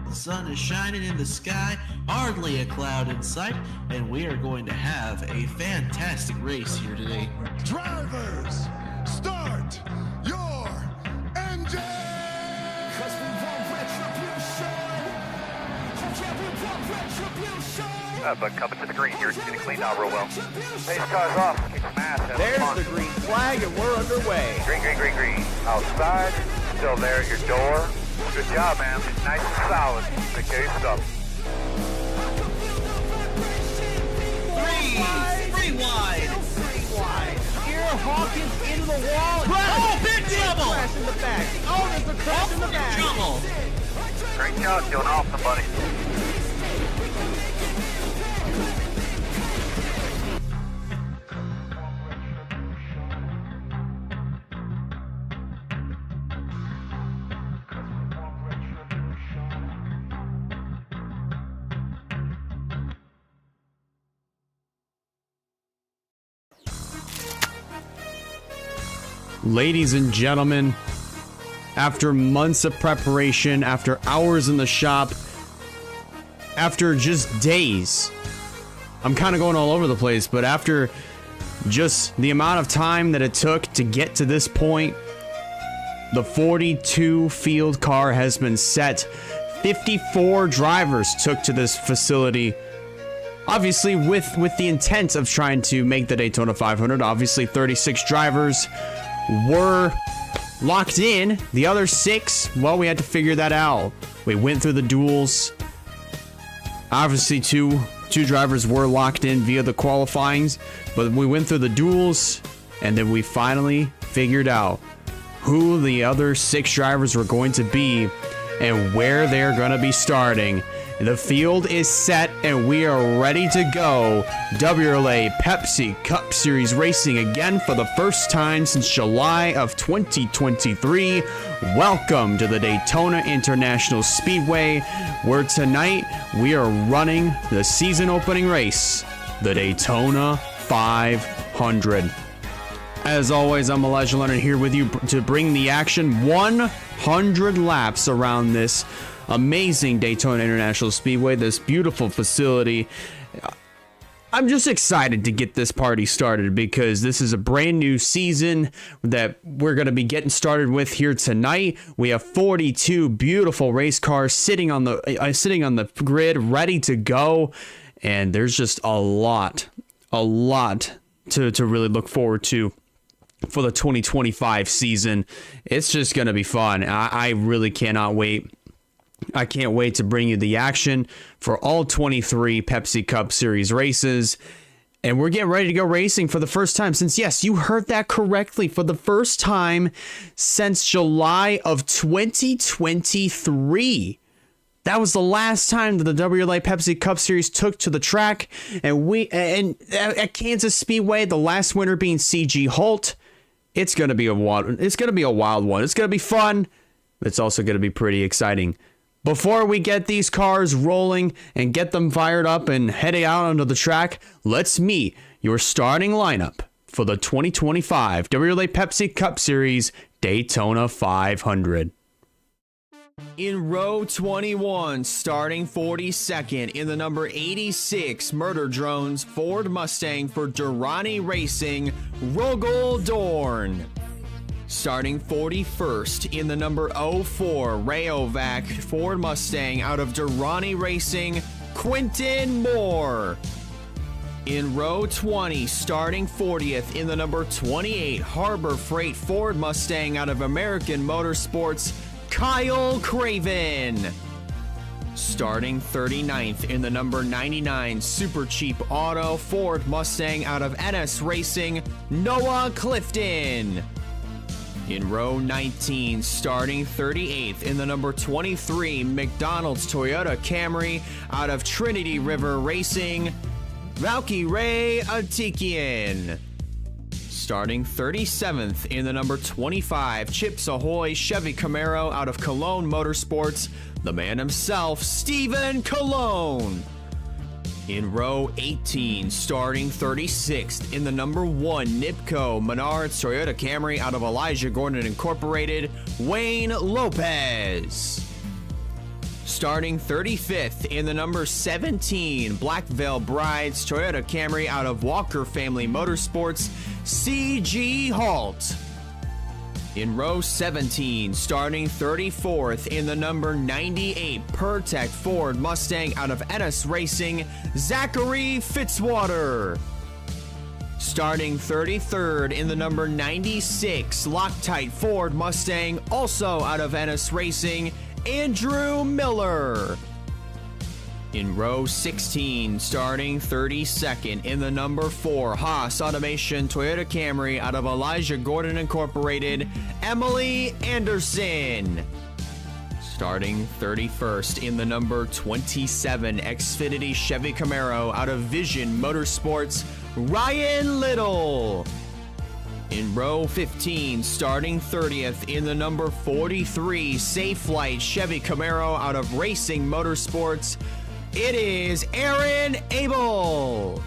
The sun is shining in the sky, hardly a cloud in sight, and we are going to have a fantastic race here today. Drivers, start your engine! Cause we want retribution. Yeah, we want retribution. But coming to the green, you're getting cleaned out real well. Pace car's off, kick some ass. There's the green flag and we're underway. Green, green, green, green. Outside, still there at your door. Good job, man. Nice and solid. Take care of your stuff. Three wide. Here, Hawkins into the wall. Oh, big trouble! Crash in the back. Oh, there's a crash in the back. Trouble. Great job, doing awesome, buddy. Ladies and gentlemen, after months of preparation, after hours in the shop, after just days, I'm kind of going all over the place, but after just the amount of time that it took to get to this point, the 42 field car has been set. 54 drivers took to this facility. Obviously, with the intent of trying to make the Daytona 500, obviously 36 drivers were locked in. The other 6, well, we had to figure that out. We went through the duels. Obviously, two drivers were locked in via the qualifyings, but we went through the duels, and then we finally figured out who the other 6 drivers were going to be and where they're going to be starting. The field is set and we are ready to go. WRLA Pepsi Cup Series racing again for the first time since July of 2023. Welcome to the Daytona International Speedway, where tonight we are running the season opening race, the Daytona 500. As always, I'm Elijah Leonard here with you to bring the action. 100 laps around this amazing Daytona International Speedway, this beautiful facility. I'm just excited to get this party started because this is a brand new season that we're going to be getting started with here tonight. We have 42 beautiful race cars sitting on the grid, ready to go, and there's just a lot to really look forward to for the 2025 season. It's just going to be fun. I really cannot wait. I can't wait to bring you the action for all 23 Pepsi Cup Series races. And we're getting ready to go racing for the first time since, yes, you heard that correctly, for the first time since July of 2023. That was the last time that the WRLA Pepsi Cup Series took to the track. And at Kansas Speedway, the last winner being CG Holt. It's going to be a wild one. It's going to be fun. It's also going to be pretty exciting. Before we get these cars rolling and get them fired up and heading out onto the track, let's meet your starting lineup for the 2025 WRLA Pepsi Cup Series Daytona 500. In row 21, starting 42nd in the number 86 Murder Drones Ford Mustang for Durrani Racing, Rogel Dorn. Starting 41st in the number 04 Rayovac Ford Mustang out of Durrani Racing, Quentin Moore. In row 20, starting 40th in the number 28 Harbor Freight Ford Mustang out of American Motorsports, Kyle Craven. Starting 39th in the number 99 Super Cheap Auto Ford Mustang out of NS Racing, Noah Clifton. In row 19, starting 38th in the number 23 McDonald's Toyota Camry out of Trinity River Racing, Valkyrie Atikian. Starting 37th in the number 25 Chips Ahoy Chevy Camaro out of Cologne Motorsports, the man himself, Stephen Cologne. In row 18, starting 36th in the number 1 Nipco Menards Toyota Camry out of Elijah Gordon Incorporated, Wayne Lopez. starting 35th in the number 17 Black Veil Brides Toyota Camry out of Walker Family Motorsports, CG Halt. In row 17, starting 34th in the number 98 Pertec Ford Mustang out of Ennis Racing, Zachary Fitzwater. Starting 33rd in the number 96 Loctite Ford Mustang, also out of Ennis Racing, Andrew Miller. In row 16, starting 32nd in the number 4 Haas Automation Toyota Camry out of Elijah Gordon Incorporated, Emily Anderson. Starting 31st in the number 27 Xfinity Chevy Camaro out of Vision Motorsports, Ryan Little. In row 15, starting 30th in the number 43 Safe Flight Chevy Camaro out of Racing Motorsports, it is Aaron Abel.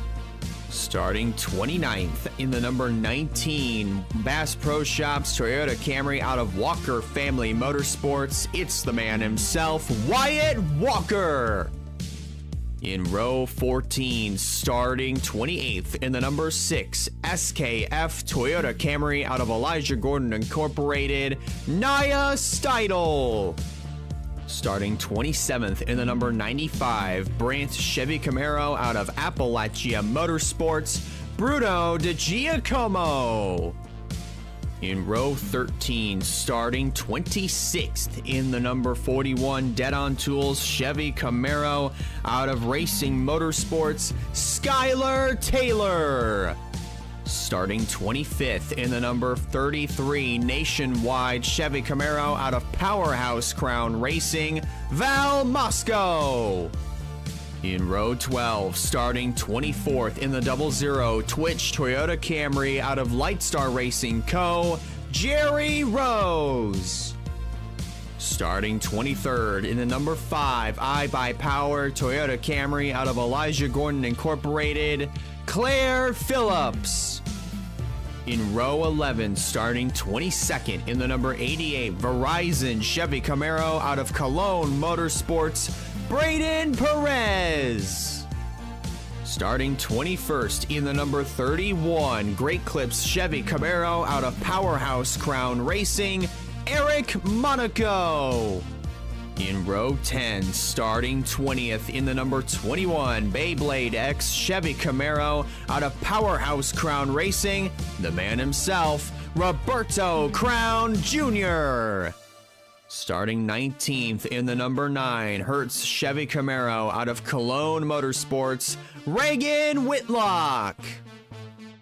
Starting 29th in the number 19 Bass Pro Shops Toyota Camry out of Walker Family Motorsports, it's the man himself, Wyatt Walker. In row 14, starting 28th in the number 6 SKF Toyota Camry out of Elijah Gordon Incorporated, Naya Steidel. Starting 27th in the number 95 Brant Chevy Camaro out of Appalachia Motorsports, Bruno DiGiacomo. In row 13, starting 26th in the number 41 Dead On Tools Chevy Camaro out of Racing Motorsports, Skylar Taylor. Starting 25th in the number 33 Nationwide Chevy Camaro out of Powerhouse Crown Racing, Val Moscow. In row 12, starting 24th in the 00 Twitch Toyota Camry out of Lightstar Racing Co., Jerry Rose. Starting 23rd in the number 5 iBuyPower Toyota Camry out of Elijah Gordon Incorporated, Claire Phillips. In row 11, starting 22nd in the number 88 Verizon Chevy Camaro out of Cologne Motorsports, Braden Perez. Starting 21st in the number 31 Great Clips Chevy Camaro out of Powerhouse Crown Racing, Eric Monaco. In row 10, starting 20th in the number 21 Beyblade X Chevy Camaro out of Powerhouse Crown Racing, the man himself, Roberto Crown Jr. Starting 19th in the number 9 Hertz Chevy Camaro out of Cologne Motorsports, Reagan Whitlock.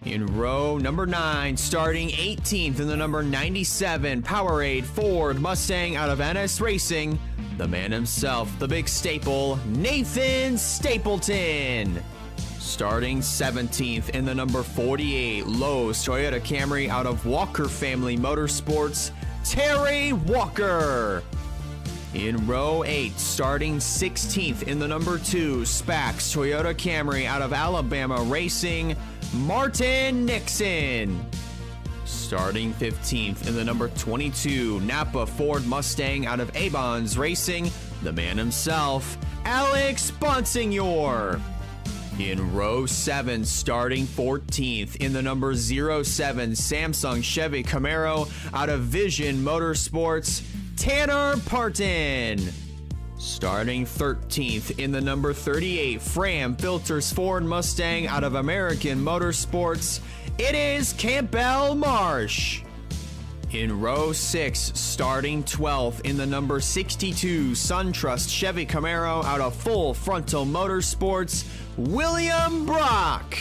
In row number 9, starting 18th in the number 97 Powerade Ford Mustang out of NS Racing, the man himself, the big staple, Nathan Stapleton. Starting 17th in the number 48 Lowe's Toyota Camry out of Walker Family Motorsports, Terry Walker. In row 8, starting 16th in the number 2 Spax Toyota Camry out of Alabama Racing, Martin Nixon. Starting 15th in the number 22 Napa Ford Mustang out of Avons Racing, the man himself, Alex Bonsignor. In row 7, starting 14th in the number 07 Samsung Chevy Camaro out of Vision Motorsports, Tanner Parton. Starting 13th in the number 38 Fram Filters Ford Mustang out of American Motorsports, it is Campbell Marsh. In row 6, starting 12th in the number 62 SunTrust Chevy Camaro out of Full Frontal Motorsports, William Brock.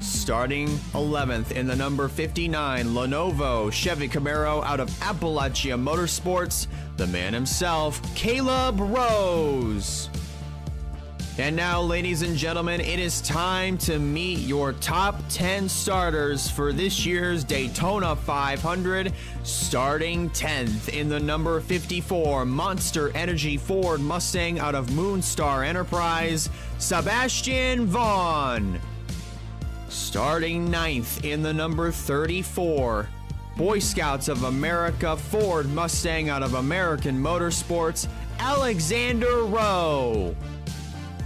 Starting 11th in the number 59 Lenovo Chevy Camaro out of Appalachia Motorsports, the man himself, Caleb Rose. And now, ladies and gentlemen, it is time to meet your top 10 starters for this year's Daytona 500. Starting 10th in the number 54 Monster Energy Ford Mustang out of Moonstar Enterprise, Sebastian Vaughn. Starting 9th in the number 34 Boy Scouts of America Ford Mustang out of American Motorsports, Alexander Rowe.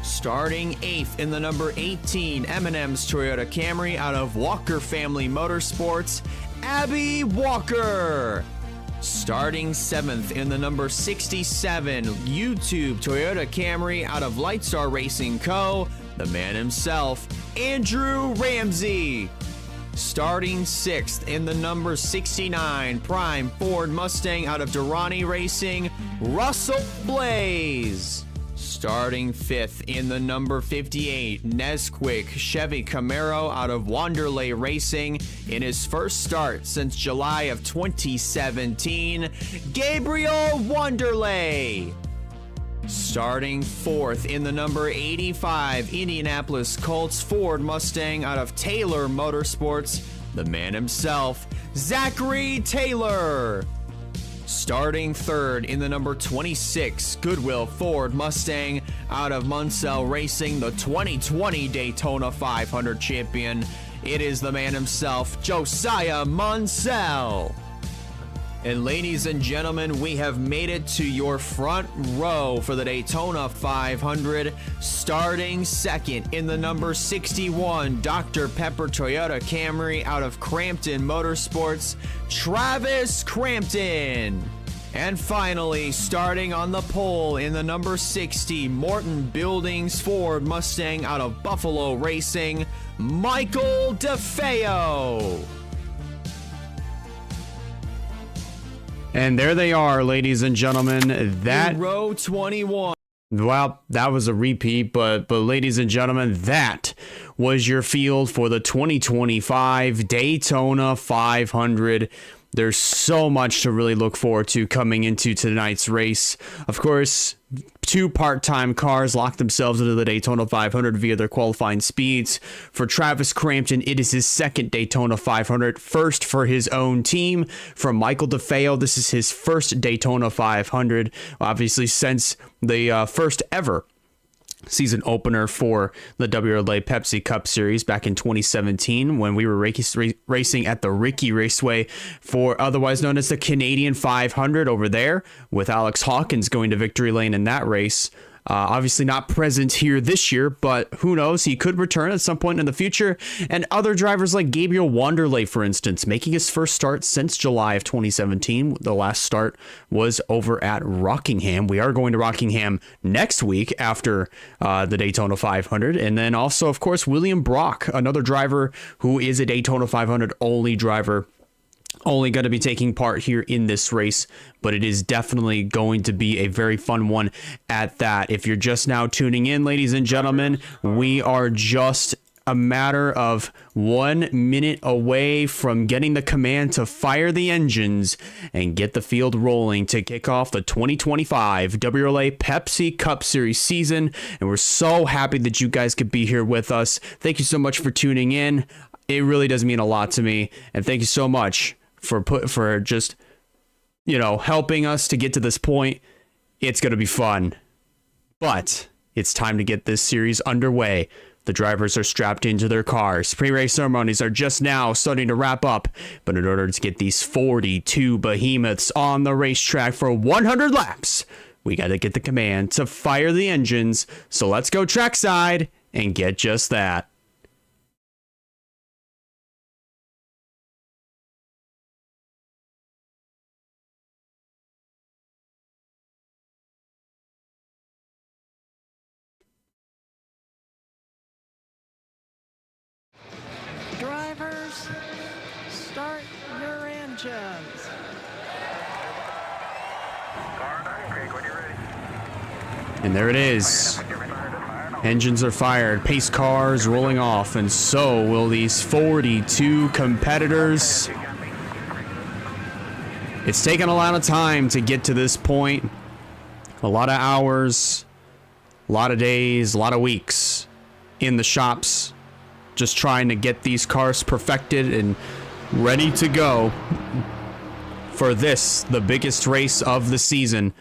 Starting 8th in the number 18 M&M's Toyota Camry out of Walker Family Motorsports, Abby Walker. Starting 7th in the number 67 YouTube Toyota Camry out of Lightstar Racing Co., the man himself, Andrew Ramsey. Starting 6th in the number 69 Prime Ford Mustang out of Durrani Racing, Russell Blaze. Starting 5th in the number 58 Nesquik Chevy Camaro out of WRLA Racing in his first start since July of 2017, Gabriel Wanderlei. Starting 4th in the number 85 Indianapolis Colts Ford Mustang out of Taylor Motorsports, the man himself, Zachary Taylor. Starting 3rd in the number 26 Goodwill Ford Mustang out of Munsell Racing, the 2020 Daytona 500 champion, it is the man himself, Josiah Munsell. And ladies and gentlemen, we have made it to your front row for the Daytona 500. Starting 2nd in the number 61 Dr. Pepper Toyota Camry out of Crampton Motorsports, Travis Crampton. And finally, starting on the pole in the number 60 Morton Buildings Ford Mustang out of Buffalo Racing, Michael DeFeo. And there they are, ladies and gentlemen. That in row 21. Well, that was a repeat, but ladies and gentlemen, that was your field for the 2025 Daytona 500. There's so much to really look forward to coming into tonight's race. Of course, 2 part-time cars locked themselves into the Daytona 500 via their qualifying speeds. For Travis Crampton, it is his 2nd Daytona 500, first for his own team. From Michael DeFeo, this is his first Daytona 500, obviously since the first ever season opener for the WRLA Pepsi Cup Series back in 2017 when we were racing at the Ricky Raceway for otherwise known as the Canadian 500 over there, with Alex Hawkins going to victory lane in that race. Obviously not present here this year, but who knows? He could return at some point in the future. And other drivers like Gabriel Wanderlei, for instance, making his first start since July of 2017. The last start was over at Rockingham. We are going to Rockingham next week after the Daytona 500. And then also, of course, William Brock, another driver who is a Daytona 500 only driver. Only going to be taking part here in this race, but it is definitely going to be a very fun one at that. If you're just now tuning in, ladies and gentlemen, we are just a matter of 1 minute away from getting the command to fire the engines and get the field rolling to kick off the 2025 WRLA Pepsi Cup Series season. And we're so happy that you guys could be here with us. Thank you so much for tuning in. It really does mean a lot to me. And thank you so much for just, helping us to get to this point. It's going to be fun, but it's time to get this series underway. The drivers are strapped into their cars. Pre-race ceremonies are just now starting to wrap up, but in order to get these 42 behemoths on the racetrack for 100 laps, we got to get the command to fire the engines. So let's go trackside and get just that. Drivers, start your engines. And there it is. Engines are fired, pace cars rolling off, and so will these 42 competitors. It's taken a lot of time to get to this point. A lot of hours, a lot of days, a lot of weeks in the shops, just trying to get these cars perfected and ready to go for this, the biggest race of the season,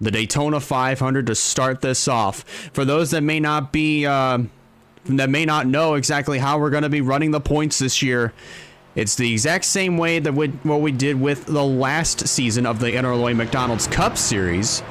the Daytona 500, to start this off. For those that may not be, that may not know exactly how we're going to be running the points this year, It's the exact same way that what we did with the last season of the Interloy McDonald's Cup Series.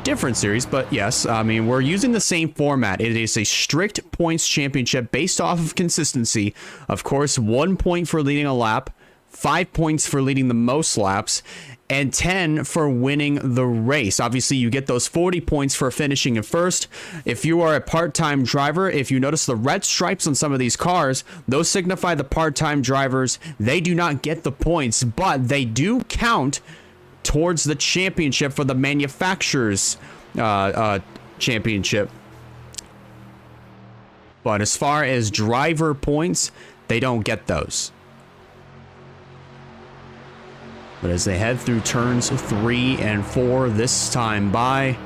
Different series, but yes, I mean, we're using the same format. It is a strict points championship based off of consistency. Of course, 1 point for leading a lap, 5 points for leading the most laps, and 10 for winning the race. Obviously, you get those 40 points for finishing in first. If you are a part-time driver, if you notice the red stripes on some of these cars, those signify the part-time drivers. They do not get the points, but they do count towards the championship for the manufacturers championship. But as far as driver points, they don't get those. But as they head through turns 3 and 4 this time by,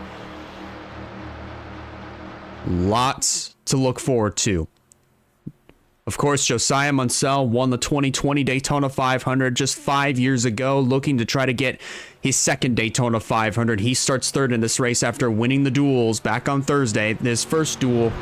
lots to look forward to. Of course, Josiah Munsell won the 2020 Daytona 500 just 5 years ago, looking to try to get his second Daytona 500. He starts third in this race after winning the duels back on Thursday, his first duel.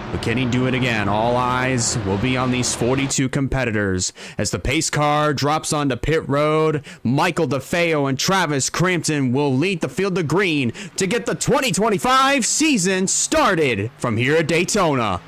But can he do it again? All eyes will be on these 42 competitors. As the pace car drops onto pit road, Michael DeFeo and Travis Crampton will lead the field of green to get the 2025 season started from here at Daytona.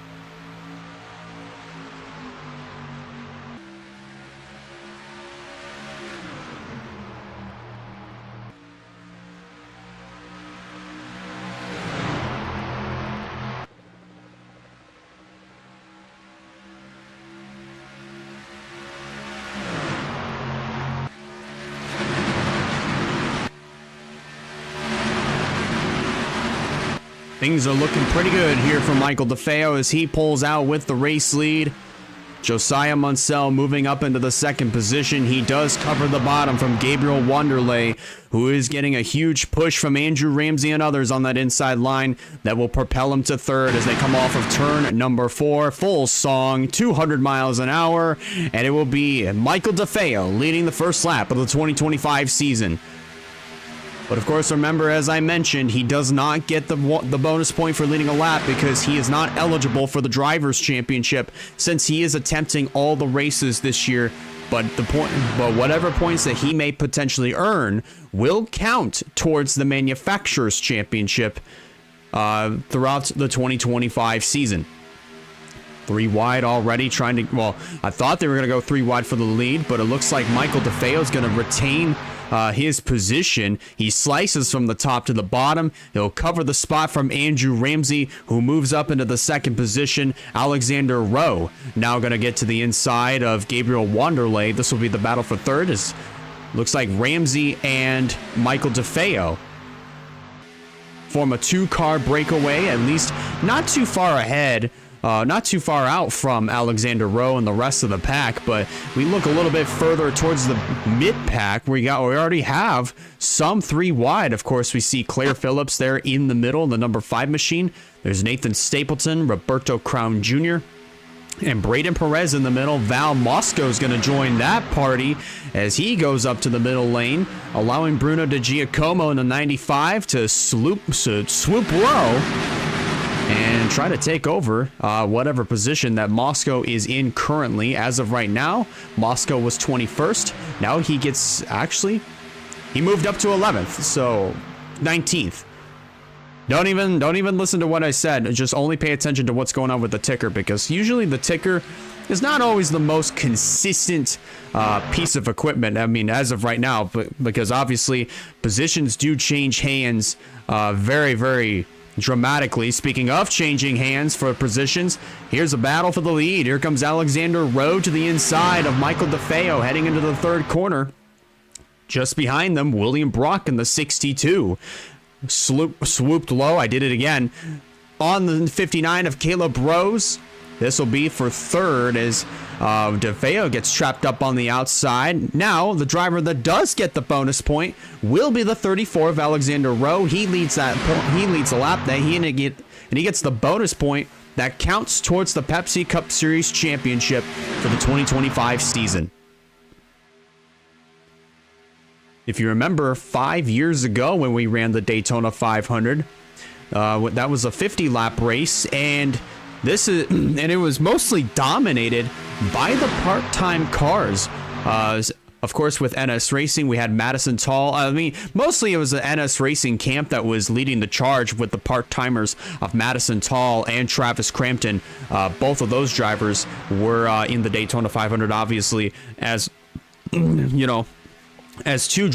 Things are looking pretty good here for Michael DeFeo as he pulls out with the race lead. Josiah Munsell moving up into the second position. He does cover the bottom from Gabriel Wanderley, who is getting a huge push from Andrew Ramsey and others on that inside line that will propel him to third as they come off of turn number 4. Full song, 200 miles an hour, and it will be Michael DeFeo leading the first lap of the 2025 season. But of course, remember, as I mentioned, he does not get the bonus point for leading a lap because he is not eligible for the Drivers' Championship since he is attempting all the races this year. But whatever points that he may potentially earn will count towards the Manufacturers' Championship throughout the 2025 season. 3 wide already, trying to, well, I thought they were going to go 3 wide for the lead, but it looks like Michael DeFeo is going to retain his position. He slices from the top to the bottom. He'll cover the spot from Andrew Ramsey, who moves up into the second position. Alexander Rowe now going to get to the inside of Gabriel Wanderley. This will be the battle for third. Looks like Ramsey and Michael DeFeo form a 2-car breakaway, at least not too far ahead. Not too far out from Alexander Rowe and the rest of the pack, but we look a little bit further towards the mid-pack. We already have some 3 wide. Of course, we see Claire Phillips there in the middle, the number 5 machine. There's Nathan Stapleton, Roberto Crown Jr., and Braden Perez in the middle. Val Mosco is going to join that party as he goes up to the middle lane, allowing Bruno De Giacomo in the 95 to swoop low and try to take over whatever position that Moscow is in currently. As of right now, Moscow was 21st. Now he gets, actually, he moved up to 11th, so 19th. Don't even listen to what I said. Just only pay attention to what's going on with the ticker, because usually the ticker is not always the most consistent piece of equipment. I mean, as of right now, but because obviously positions do change hands very, very dramatically. Speaking of changing hands for positions, here's a battle for the lead. Here comes Alexander Rowe to the inside of Michael DeFeo heading into the third corner. Just behind them, William Brock in the 62. Swooped low. I did it again. On the 59 of Caleb Rose. This will be for third as DeFeo gets trapped up on the outside. Now, the driver that does get the bonus point will be the 34 of Alexander Rowe. He leads that. He leads the lap. And he gets the bonus point that counts towards the Pepsi Cup Series Championship for the 2025 season. If you remember, 5 years ago when we ran the Daytona 500, that was a 50-lap race, and and it was mostly dominated by the part-time cars. Of course, with NS Racing, we had Madison Tall. I mean, mostly it was the NS Racing camp that was leading the charge with the part-timers of Madison Tall and Travis Crampton. Both of those drivers were in the Daytona 500, obviously, as, you know, as two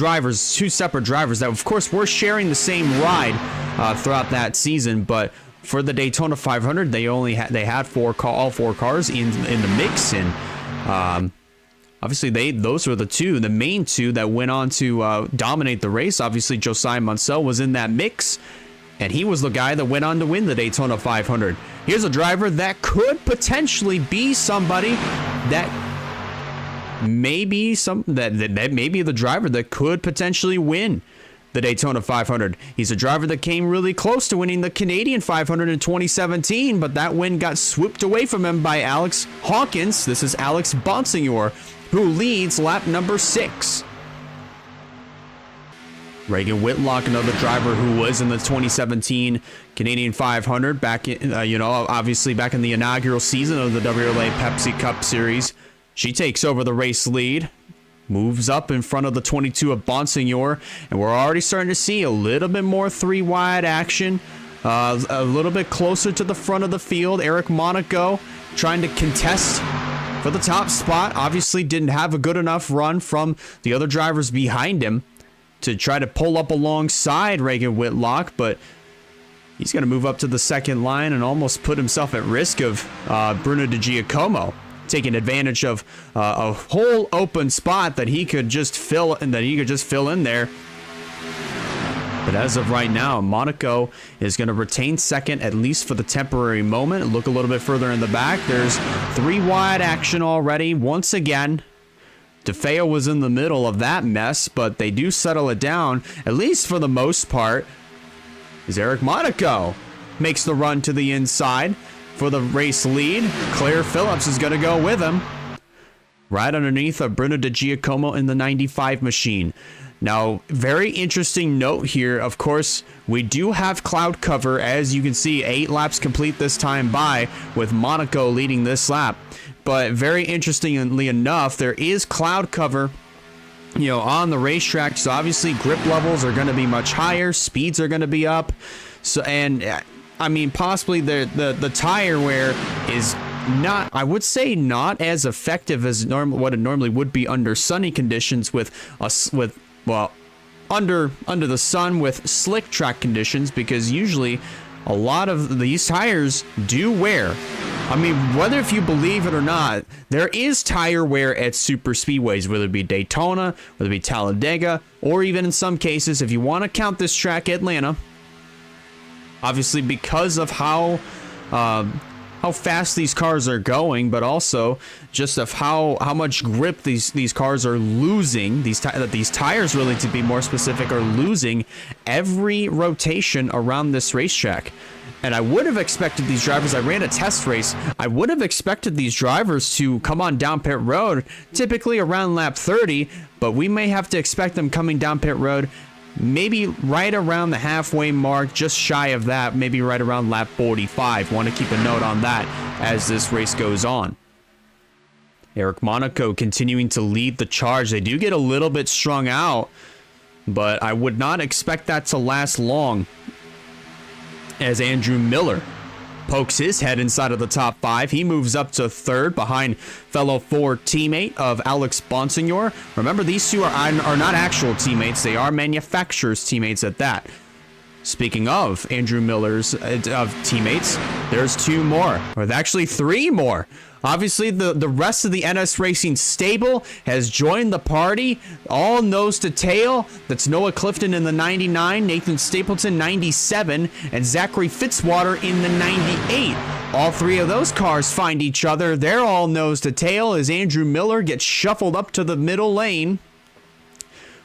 separate drivers that, of course, were sharing the same ride throughout that season. But for the Daytona 500, they had all four cars in the mix, and obviously, those were the main two that went on to dominate the race. Obviously, Josiah Munsell was in that mix, and he was the guy that went on to win the Daytona 500. Here's a driver that could potentially be somebody that may be that may be the driver that could potentially win the Daytona 500. He's a driver that came really close to winning the Canadian 500 in 2017, but that win got swooped away from him by Alex Hawkins. This is Alex Bonsignor, who leads lap number 6. Reagan Whitlock, another driver who was in the 2017 Canadian 500 back in, obviously back in the inaugural season of the WRLA Pepsi Cup Series. She takes over the race lead, moves up in front of the 22 of Bonsignor, and we're already starting to see a little bit more 3-wide action, a little bit closer to the front of the field. Eric Monaco trying to contest for the top spot. Obviously didn't have a good enough run from the other drivers behind him to try to pull up alongside Reagan Whitlock, but he's going to move up to the second line and almost put himself at risk of Bruno Di Giacomo taking advantage of a whole open spot that he could just fill in there. But as of right now, Monaco is going to retain second, at least for the temporary moment. Look a little bit further in the back. There's 3-wide action already. Once again, DeFeo was in the middle of that mess, but they do settle it down, at least for the most part, as Eric Monaco makes the run to the inside for the race lead. Claire Phillips is going to go with him, right underneath of Bruno Di Giacomo in the 95 machine. Now, very interesting note here. Of course, we do have cloud cover. As you can see, 8 laps complete this time by, with Monaco leading this lap. But very interestingly enough, there is cloud cover, on the racetrack. So obviously grip levels are going to be much higher. Speeds are going to be up. So, and I mean, possibly the tire wear is not, I would say, not as effective as what it normally would be under sunny conditions under the sun with slick track conditions, because usually a lot of these tires do wear. I mean, whether if you believe it or not, there is tire wear at super speedways, whether it be Daytona, whether it be Talladega, or even in some cases, if you want to count this track, Atlanta. Obviously, because of how fast these cars are going, but also just of how much grip these cars are losing. These tires, really, to be more specific, are losing every rotation around this racetrack. And I would have expected these drivers, I ran a test race, I would have expected these drivers to come on down pit road, typically around lap 30, but we may have to expect them coming down pit road maybe right around the halfway mark, just shy of that, maybe right around lap 45. Want to keep a note on that as this race goes on. Eric Monaco continuing to lead the charge. They do get a little bit strung out, but I would not expect that to last long, as Andrew Miller pokes his head inside of the top 5. He moves up to third behind fellow Ford teammate of Alex Bonsignor. Remember, these two are not actual teammates. They are manufacturers' teammates at that. Speaking of Andrew Miller's teammates, there's 2 more, or actually 3 more. Obviously, the rest of the NS Racing stable has joined the party, all nose to tail. That's Noah Clifton in the 99, Nathan Stapleton 97, and Zachary Fitzwater in the 98. All 3 of those cars find each other. They're all nose to tail as Andrew Miller gets shuffled up to the middle lane.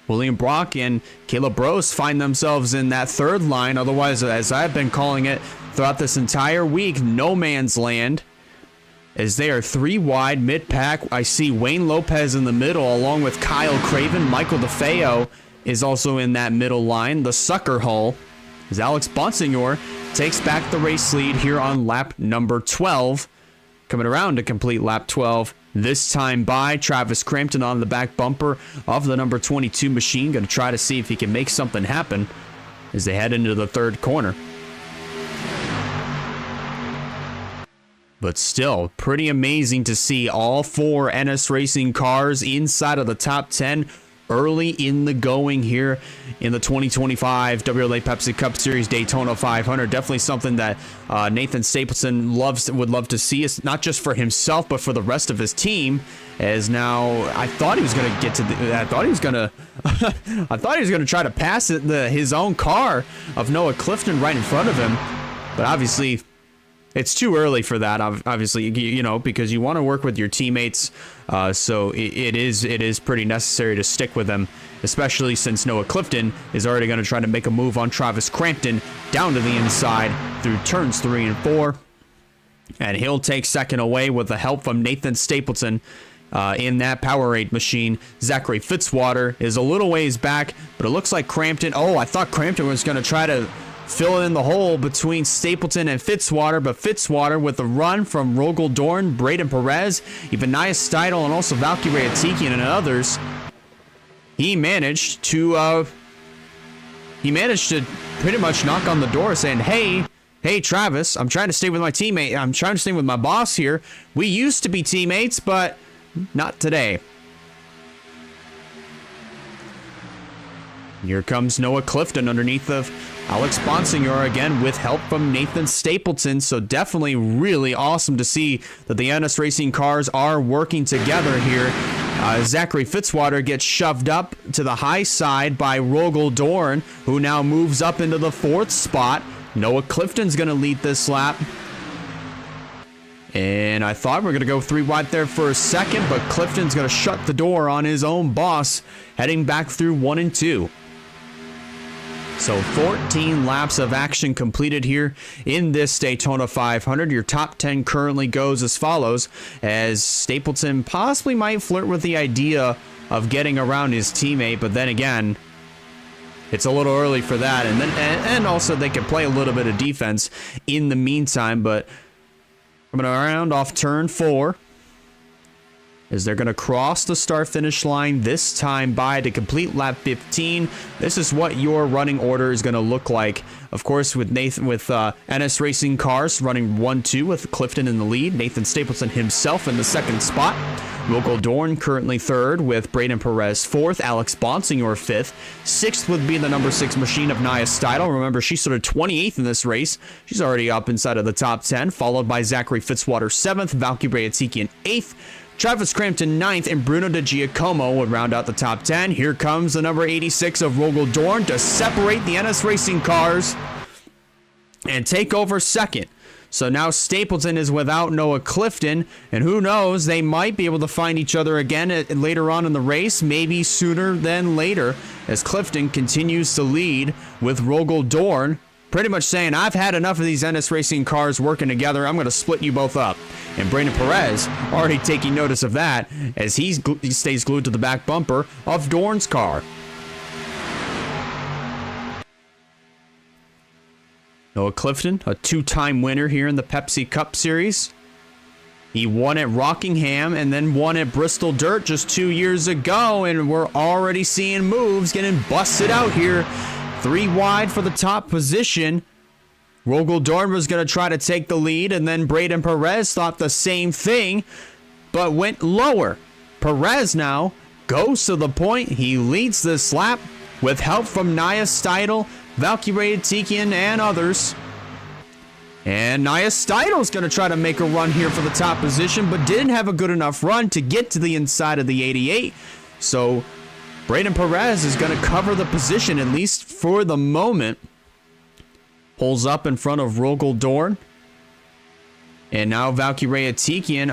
William Brock and Caleb Brose find themselves in that third line. Otherwise, as I've been calling it throughout this entire week, no man's land, as they are 3 wide mid-pack. I see Wayne Lopez in the middle along with Kyle Craven. Michael DeFeo is also in that middle line. The sucker hole as Alex Bonsignor takes back the race lead here on lap number 12. Coming around to complete lap 12, this time by Travis Crampton on the back bumper of the number 22 machine. Going to try to see if he can make something happen as they head into the third corner. But still, pretty amazing to see all four NS Racing cars inside of the top 10 early in the going here in the 2025 WRLA Pepsi Cup Series Daytona 500. Definitely something that Nathan Stapleton would love to see, is not just for himself but for the rest of his team. As now, I thought he was going to get to the, I thought he was going to try to pass his own car of Noah Clifton right in front of him, but obviously it's too early for that, obviously, you know, because you want to work with your teammates. So it is pretty necessary to stick with them, especially since Noah Clifton is already going to try to make a move on Travis Crampton down to the inside through turns 3 and 4. And he'll take second away with the help from Nathan Stapleton in that Powerade machine. Zachary Fitzwater is a little ways back, but it looks like Crampton. Oh, I thought Crampton was going to try to fill in the hole between Stapleton and Fitzwater, but Fitzwater with a run from Rogel Dorn, Braden Perez, even Nia Steidel, and also Valkyrie Atikian and others. He managed to pretty much knock on the door saying, hey Travis, I'm trying to stay with my teammate. I'm trying to stay with my boss here. We used to be teammates, but not today. Here comes Noah Clifton underneath of Alex Bonsignor again with help from Nathan Stapleton. So definitely really awesome to see that the NS Racing cars are working together here. Zachary Fitzwater gets shoved up to the high side by Rogel Dorn, who now moves up into the 4th spot. Noah Clifton's going to lead this lap. And I thought we were going to go 3 wide there for a second, but Clifton's going to shut the door on his own boss, heading back through 1 and 2. So 14 laps of action completed here in this Daytona 500. Your top 10 currently goes as follows, as Stapleton possibly might flirt with the idea of getting around his teammate, but then again, it's a little early for that. And also they can play a little bit of defense in the meantime. But coming around off turn 4, as they're going to cross the start-finish line this time by to complete lap 15. This is what your running order is going to look like. Of course, with NS Racing cars running 1-2 with Clifton in the lead. Nathan Stapleton himself in the 2nd spot. Rogel Dorn currently 3rd with Braden Perez 4th. Alex Bonsignor 5th. 6th would be the number 6 machine of Nia Steidel. Remember, she started 28th in this race. She's already up inside of the top 10, followed by Zachary Fitzwater 7th, Valkyrie Atikian 8th. Travis Crampton 9th, and Bruno De Giacomo would round out the top 10. Here comes the number 86 of Rogel Dorn to separate the NS Racing cars and take over 2nd. So now Stapleton is without Noah Clifton, and who knows, they might be able to find each other again later on in the race, maybe sooner than later, as Clifton continues to lead with Rogel Dorn pretty much saying, I've had enough of these NS Racing cars working together. I'm going to split you both up. And Braden Perez already taking notice of that as he stays glued to the back bumper of Dorn's car. Noah Clifton, a 2-time winner here in the Pepsi Cup Series. He won at Rockingham and then won at Bristol Dirt just 2 years ago, and we're already seeing moves getting busted out here. 3 wide for the top position. Rogel Dorn was going to try to take the lead, and then Braden Perez thought the same thing, but went lower. Perez now goes to the point. He leads this lap with help from Nia Steidel, Valkyrie Atikian, and others. And Nia Steidel's going to try to make a run here for the top position, but didn't have a good enough run to get to the inside of the 88. So Braden Perez is going to cover the position, at least for the moment. Pulls up in front of Rogel Dorn. And now Valkyrie Atikian,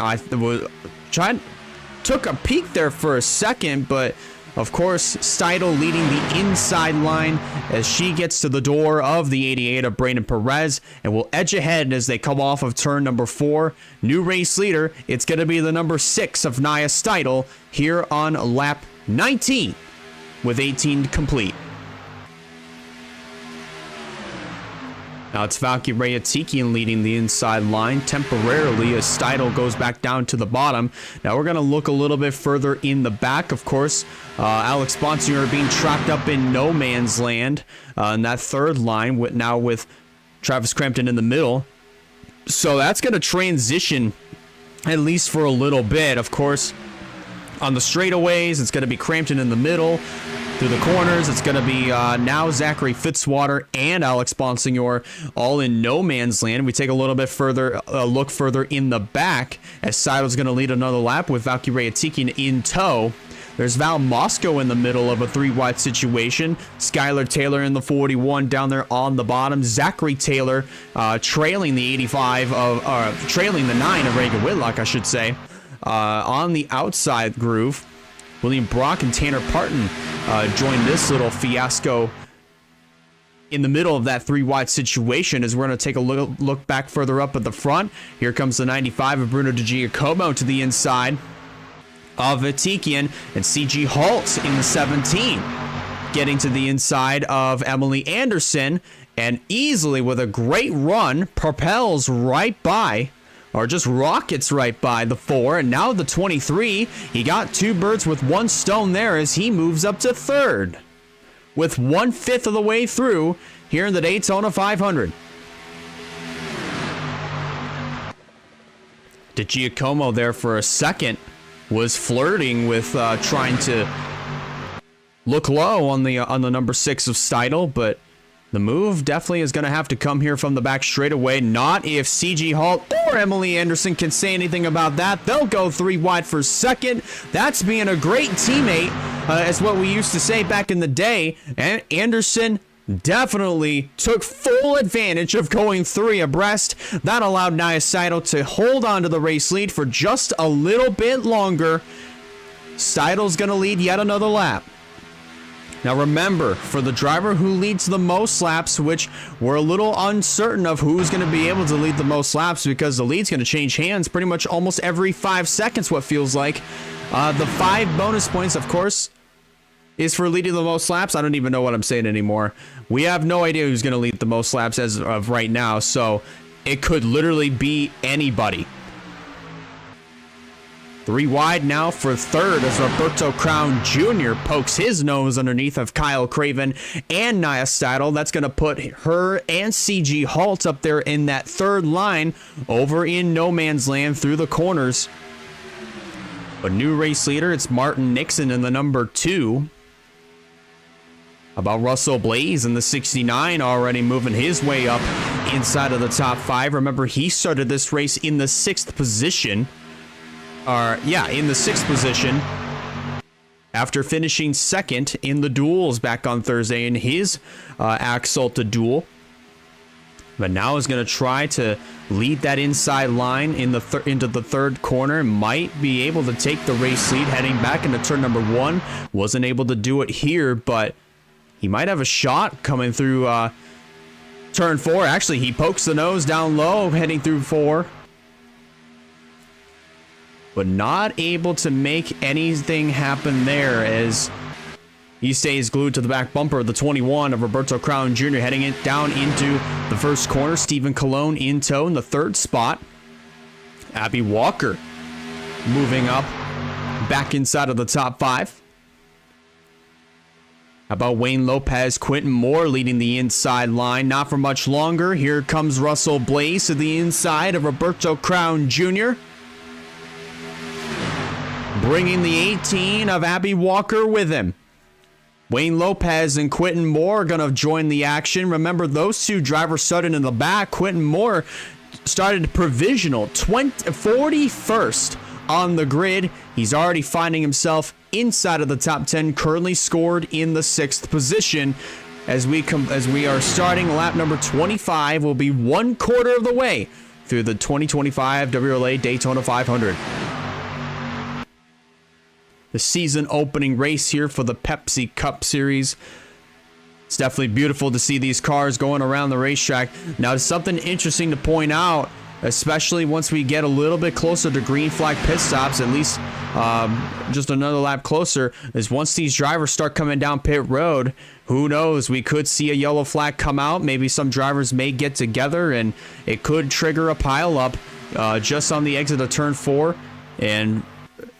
took a peek there for a second, but of course, Steidel leading the inside line as she gets to the door of the 88 of Braden Perez and will edge ahead as they come off of turn number 4. New race leader, it's going to be the number 6 of Nia Steidel here on lap 19 with 18 complete. Now it's Valkyrie Atikian leading the inside line temporarily as Steidl goes back down to the bottom. Now we're going to look a little bit further in the back, of course. Alex Bonsignor being trapped up in no man's land in that third line, now with Travis Crampton in the middle. So that's going to transition at least for a little bit. Of course, on the straightaways, it's going to be Crampton in the middle. Through the corners, it's going to be now Zachary Fitzwater and Alex Bonsignor all in no man's land. We take a little bit further, look further in the back as Seidl's going to lead another lap with Valkyrie Atikian in tow. There's Val Mosco in the middle of a 3-wide situation. Skylar Taylor in the 41 down there on the bottom. Zachary Taylor trailing the 85 of, trailing the 9 of Reagan Whitlock, I should say, on the outside groove. William Brock and Tanner Parton join this little fiasco in the middle of that 3-wide situation as we're going to take a look back further up at the front. Here comes the 95 of Bruno DiGiacomo to the inside of Atikian, and CG Halt in the 17 getting to the inside of Emily Anderson, and easily with a great run propels right by, or just rockets right by the 4, and now the 23. He got 2 birds with 1 stone there as he moves up to 3rd with 1/5 of the way through here in the Daytona 500. DiGiacomo there for a second was flirting with trying to look low on the number 6 of Steidl, but the move definitely is going to have to come here from the back straightaway. Not if CG Halt or Emily Anderson can say anything about that. They'll go 3 wide for second. That's being a great teammate, as what we used to say back in the day. And Anderson definitely took full advantage of going 3 abreast. That allowed Nia Steidl to hold on to the race lead for just a little bit longer. Steidl's going to lead yet another lap. Now remember, for the driver who leads the most laps, which we're a little uncertain of who's going to be able to lead the most laps because the lead's going to change hands pretty much almost every 5 seconds, what feels like. The 5 bonus points, of course, is for leading the most laps. I don't even know what I'm saying anymore. We have no idea who's going to lead the most laps as of right now, so it could literally be anybody. 3 wide now for 3rd as Roberto Crown Jr. pokes his nose underneath of Kyle Craven and Nia Steidl. That's going to put her and CG Halt up there in that 3rd line over in no man's land through the corners. A new race leader, it's Martin Nixon in the number 2. About Russell Blaze in the 69 already moving his way up inside of the top 5. Remember, he started this race in the 6th position. In the 6th position after finishing 2nd in the duels back on Thursday in his Axalta duel. But now is going to try to lead that inside line in the into the 3rd corner. Might be able to take the race lead heading back into turn number 1. Wasn't able to do it here, but he might have a shot coming through turn 4. Actually, he pokes the nose down low heading through 4. But not able to make anything happen there as he stays glued to the back bumper of the 21 of Roberto Crown Jr. heading it down into the 1st corner. Stephen Colon in tow in the 3rd spot. Abby Walker moving up back inside of the top 5. How about Wayne Lopez, Quentin Moore leading the inside line? Not for much longer. Here comes Russell Blaze to the inside of Roberto Crown Jr. Bringing the 18 of Abby Walker with him. Wayne Lopez and Quentin Moore are going to join the action. Remember, those 2 drivers started in the back. Quentin Moore started provisional 41st on the grid. He's already finding himself inside of the top 10, currently scored in the 6th position. As we are starting lap number 25, we'll be 1/4 of the way through the 2025 WRLA Daytona 500. The season opening race here for the Pepsi Cup Series. It's definitely beautiful to see these cars going around the racetrack. Now, something interesting to point out especially once we get a little bit closer to green flag pit stops, at least just another lap closer, is once these drivers start coming down pit road, who knows, we could see a yellow flag come out. Maybe some drivers may get together and it could trigger a pile up just on the exit of turn 4 and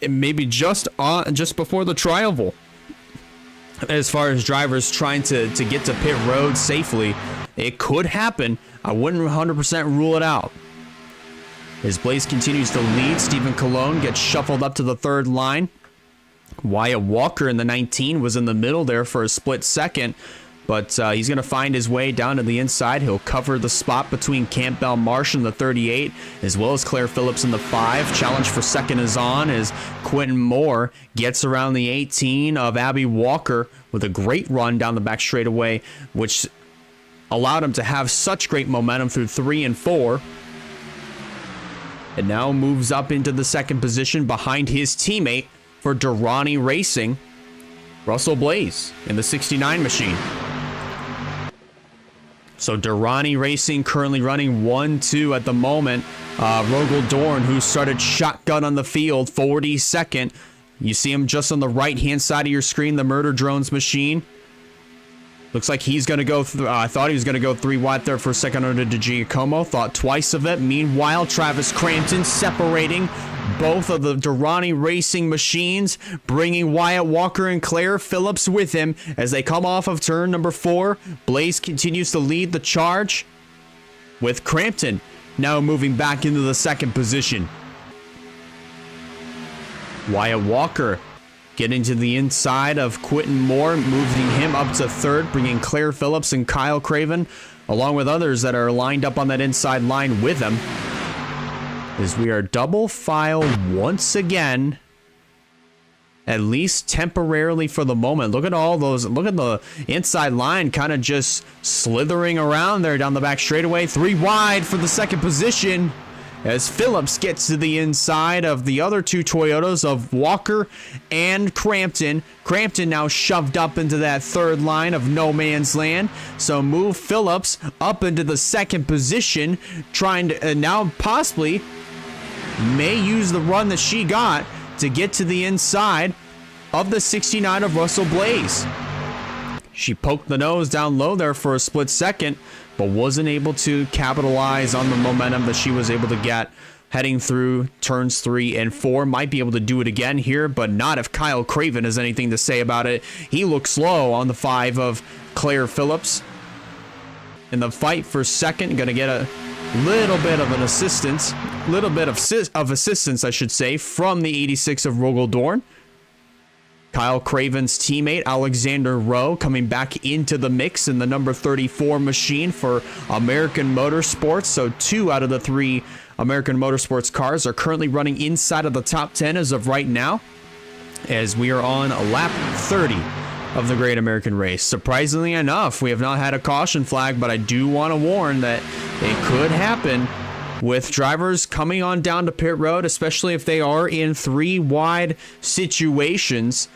maybe just before the tri-oval. As far as drivers trying to get to pit road safely, it could happen. I wouldn't 100% rule it out. As Blaze continues to lead, Stephen Colon gets shuffled up to the third line. Wyatt Walker in the 19 was in the middle there for a split second, but he's going to find his way down to the inside. He'll cover the spot between Campbell Marsh in the 38, as well as Claire Phillips in the 5. Challenge for second is on as Quentin Moore gets around the 18 of Abby Walker with a great run down the back straightaway, which allowed him to have such great momentum through 3 and 4. And now moves up into the second position behind his teammate for Durrani Racing, Russell Blaze in the 69 machine. So Durrani Racing currently running 1-2 at the moment. Rogel Dorn, who started shotgun on the field, 42nd. You see him just on the right-hand side of your screen, the Murder Drones machine. Looks like he's going to go, I thought he was going to go 3 wide there for a second under DiGiacomo. Thought twice of it. Meanwhile, Travis Crampton separating both of the Durrani Racing machines, bringing Wyatt Walker and Claire Phillips with him as they come off of turn number 4. Blaze continues to lead the charge with Crampton now moving back into the second position. Wyatt Walker getting to the inside of Quentin Moore, moving him up to third, bringing Claire Phillips and Kyle Craven, along with others that are lined up on that inside line with him. As we are double file once again, at least temporarily for the moment. Look at all those, look at the inside line kind of just slithering around there down the back straightaway. 3 wide for the second position, as Phillips gets to the inside of the other 2 Toyotas of Walker and Crampton. Crampton now shoved up into that third line of no man's land. So move Phillips up into the second position, trying to now possibly may use the run that she got to get to the inside of the 69 of Russell Blaze. She poked the nose down low there for a split second, but wasn't able to capitalize on the momentum that she was able to get heading through turns 3 and 4. Might be able to do it again here, but not if Kyle Craven has anything to say about it. He looks slow on the 5 of Claire Phillips. In the fight for second, going to get a little bit of an assistance, assistance, I should say, from the 86 of Rogel Dorn. Kyle Craven's teammate, Alexander Rowe, coming back into the mix in the number 34 machine for American Motorsports. So 2 out of the 3 American Motorsports cars are currently running inside of the top 10 as of right now, as we are on lap 30 of the Great American Race. Surprisingly enough, we have not had a caution flag, but I do want to warn that it could happen with drivers coming on down to pit road, especially if they are in 3 wide situations.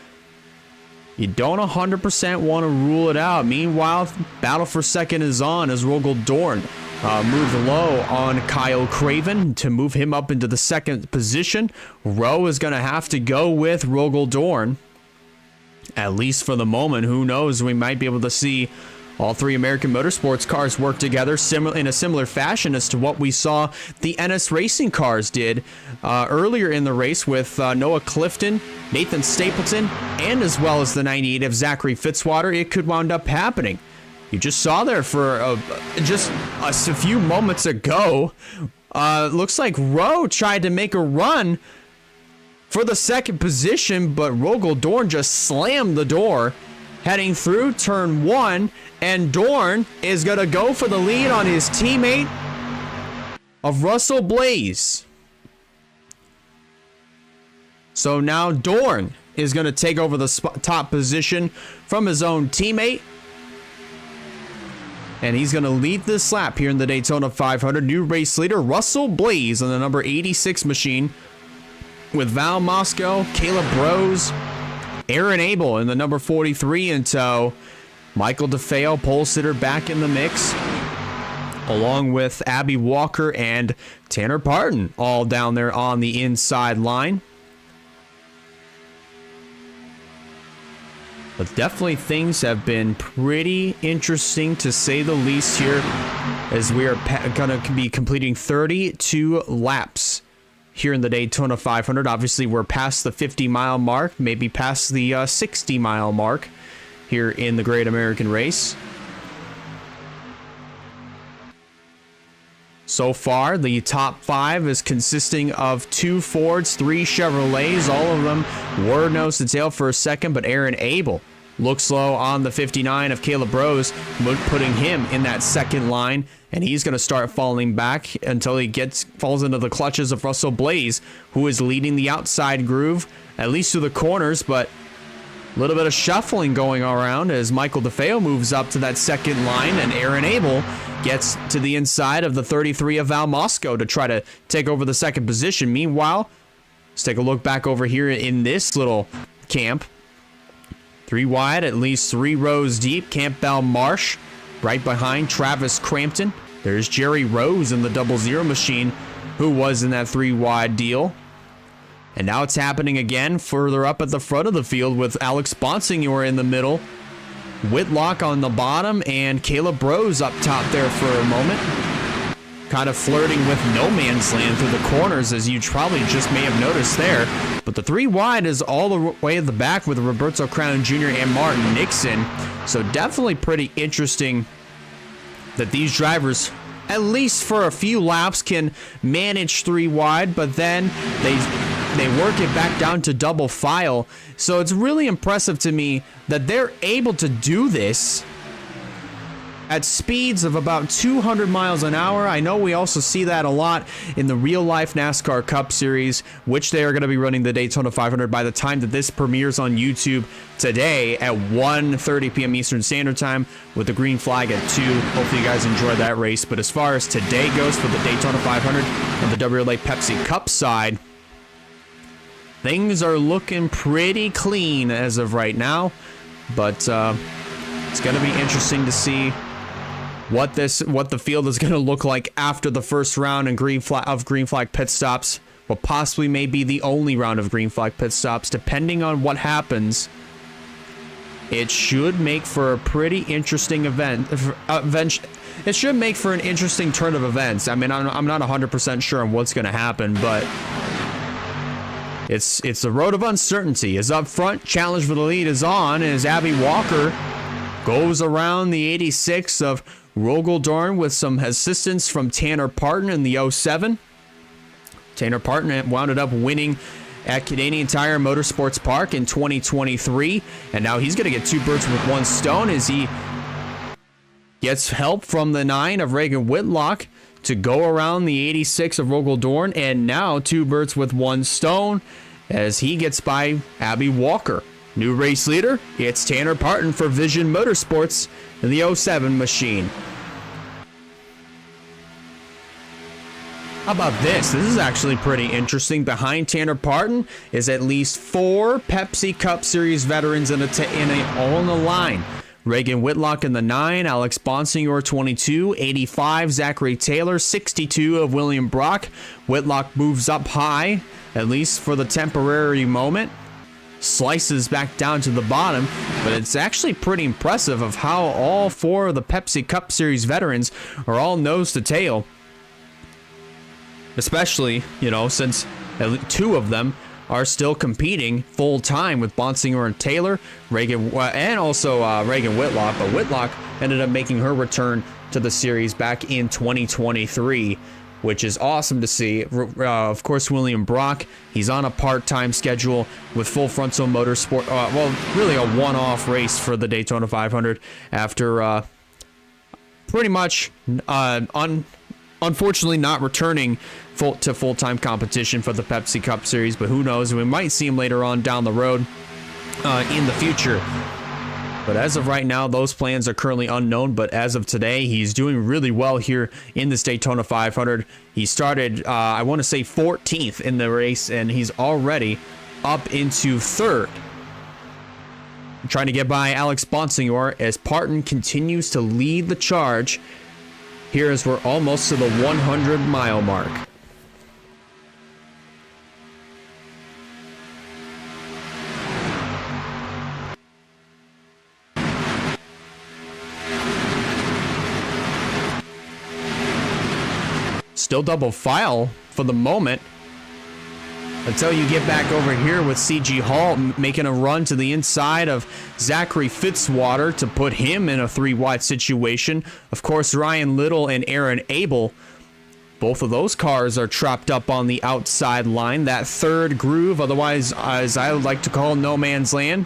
You don't 100% want to rule it out. Meanwhile, battle for second is on as Rogel Dorn moved low on Kyle Craven to move him up into the second position. Rowe is going to have to go with Rogel Dorn, at least for the moment. Who knows? We might be able to see all 3 American Motorsports cars work together in a similar fashion as to what we saw the NS Racing cars did earlier in the race with Noah Clifton, Nathan Stapleton, and as well as the 98 of Zachary Fitzwater. It could wound up happening. You just saw there for just a few moments ago. Looks like Rowe tried to make a run for the second position, but Rogel Dorn just slammed the door heading through turn 1, and Dorn is going to go for the lead on his teammate of Russell Blaze. So now Dorn is going to take over the top position from his own teammate, and he's going to lead this lap here in the Daytona 500. New race leader Russell Blaze on the number 86 machine, with Val Moscow, Caleb Rose, Aaron Abel in the number 43 in tow. Michael DeFeo, pole sitter, back in the mix. along with Abby Walker and Tanner Parton, all down there on the inside line. But definitely things have been pretty interesting, to say the least, here, as we are going to be completing 32 laps here in the Daytona 500. Obviously, we're past the 50-mile mark, maybe past the 60-mile mark here in the Great American Race. So far, the top 5 is consisting of 2 Fords, 3 Chevrolets. All of them were nose to tail for a second, but Aaron Abel looks low on the 59 of Caleb Rose, putting him in that second line, and he's going to start falling back until he falls into the clutches of Russell Blaze, who is leading the outside groove, at least through the corners, but a little bit of shuffling going around as Michael DeFeo moves up to that second line, and Aaron Abel gets to the inside of the 33 of Val Mosco to try to take over the second position. Meanwhile, let's take a look back over here in this little camp. 3 wide, at least 3 rows deep. Campbell Marsh right behind Travis Crampton. There's Jerry Rose in the 00 machine, who was in that 3 wide deal. And now it's happening again further up at the front of the field with Alex Bonsignor in the middle, Whitlock on the bottom, and Caleb Rose up top there for a moment. Kind of flirting with no man's land through the corners, as you probably just may have noticed there. But the 3 wide is all the way at the back with Roberto Crown Jr. and Martin Nixon. So definitely pretty interesting that these drivers, at least for a few laps, can manage 3 wide, but then they work it back down to double file. So it's really impressive to me that they're able to do this at speeds of about 200 miles an hour. I know we also see that a lot in the real-life NASCAR Cup Series, which they are going to be running the Daytona 500 by the time that this premieres on YouTube today at 1:30 p.m. Eastern Standard Time, with the green flag at 2. Hopefully you guys enjoy that race. But as far as today goes for the Daytona 500 on the WRLA Pepsi Cup side, things are looking pretty clean as of right now. But it's going to be interesting to see what the field is going to look like after the first round and green flag pit stops. What possibly may be the only round of green flag pit stops, depending on what happens. It should make for a pretty interesting event. It should make for an interesting turn of events. I mean, I'm not 100% sure on what's going to happen, but it's the road of uncertainty. Is up front, challenge for the lead is on, as Abby Walker goes around the 86 of Rogel-Dorn with some assistance from Tanner Parton in the 07. Tanner Parton wound up winning at Canadian Tire Motorsports Park in 2023, and now he's going to get 2 birds with 1 stone as he gets help from the 9 of Reagan Whitlock to go around the 86 of Rogel-Dorn, and now 2 birds with 1 stone as he gets by Abby Walker. New race leader, it's Tanner Parton for Vision Motorsports in the 07 machine. How about this? This is actually pretty interesting. Behind Tanner Parton is at least 4 Pepsi Cup Series veterans all in the line. Reagan Whitlock in the 9, Alex Bonsignor 22, 85 Zachary Taylor, 62 of William Brock. Whitlock moves up high, at least for the temporary moment. Slices back down to the bottom, but it's actually pretty impressive of how all 4 of the Pepsi Cup Series veterans are all nose to tail. Especially, since at least 2 of them are still competing full time with Bonsignor and Taylor, and also Reagan Whitlock. But Whitlock ended up making her return to the series back in 2023, which is awesome to see. Of course, William Brock, he's on a part-time schedule with Full Frontal Motorsport. Really a one-off race for the Daytona 500 after pretty much unfortunately not returning to full-time competition for the Pepsi Cup Series. But who knows? We might see him later on down the road in the future. But as of right now, those plans are currently unknown. But as of today, he's doing really well here in this Daytona 500. He started, I want to say, 14th in the race, and he's already up into 3rd. Trying to get by Alex Bonsignor as Parton continues to lead the charge here as we're almost to the 100-mile mark. Still double file for the moment until you get back over here with CG Hall making a run to the inside of Zachary Fitzwater to put him in a 3-wide situation. Of course, Ryan Little and Aaron Abel, both of those cars are trapped up on the outside line. That third groove, otherwise as I would like to call no man's land.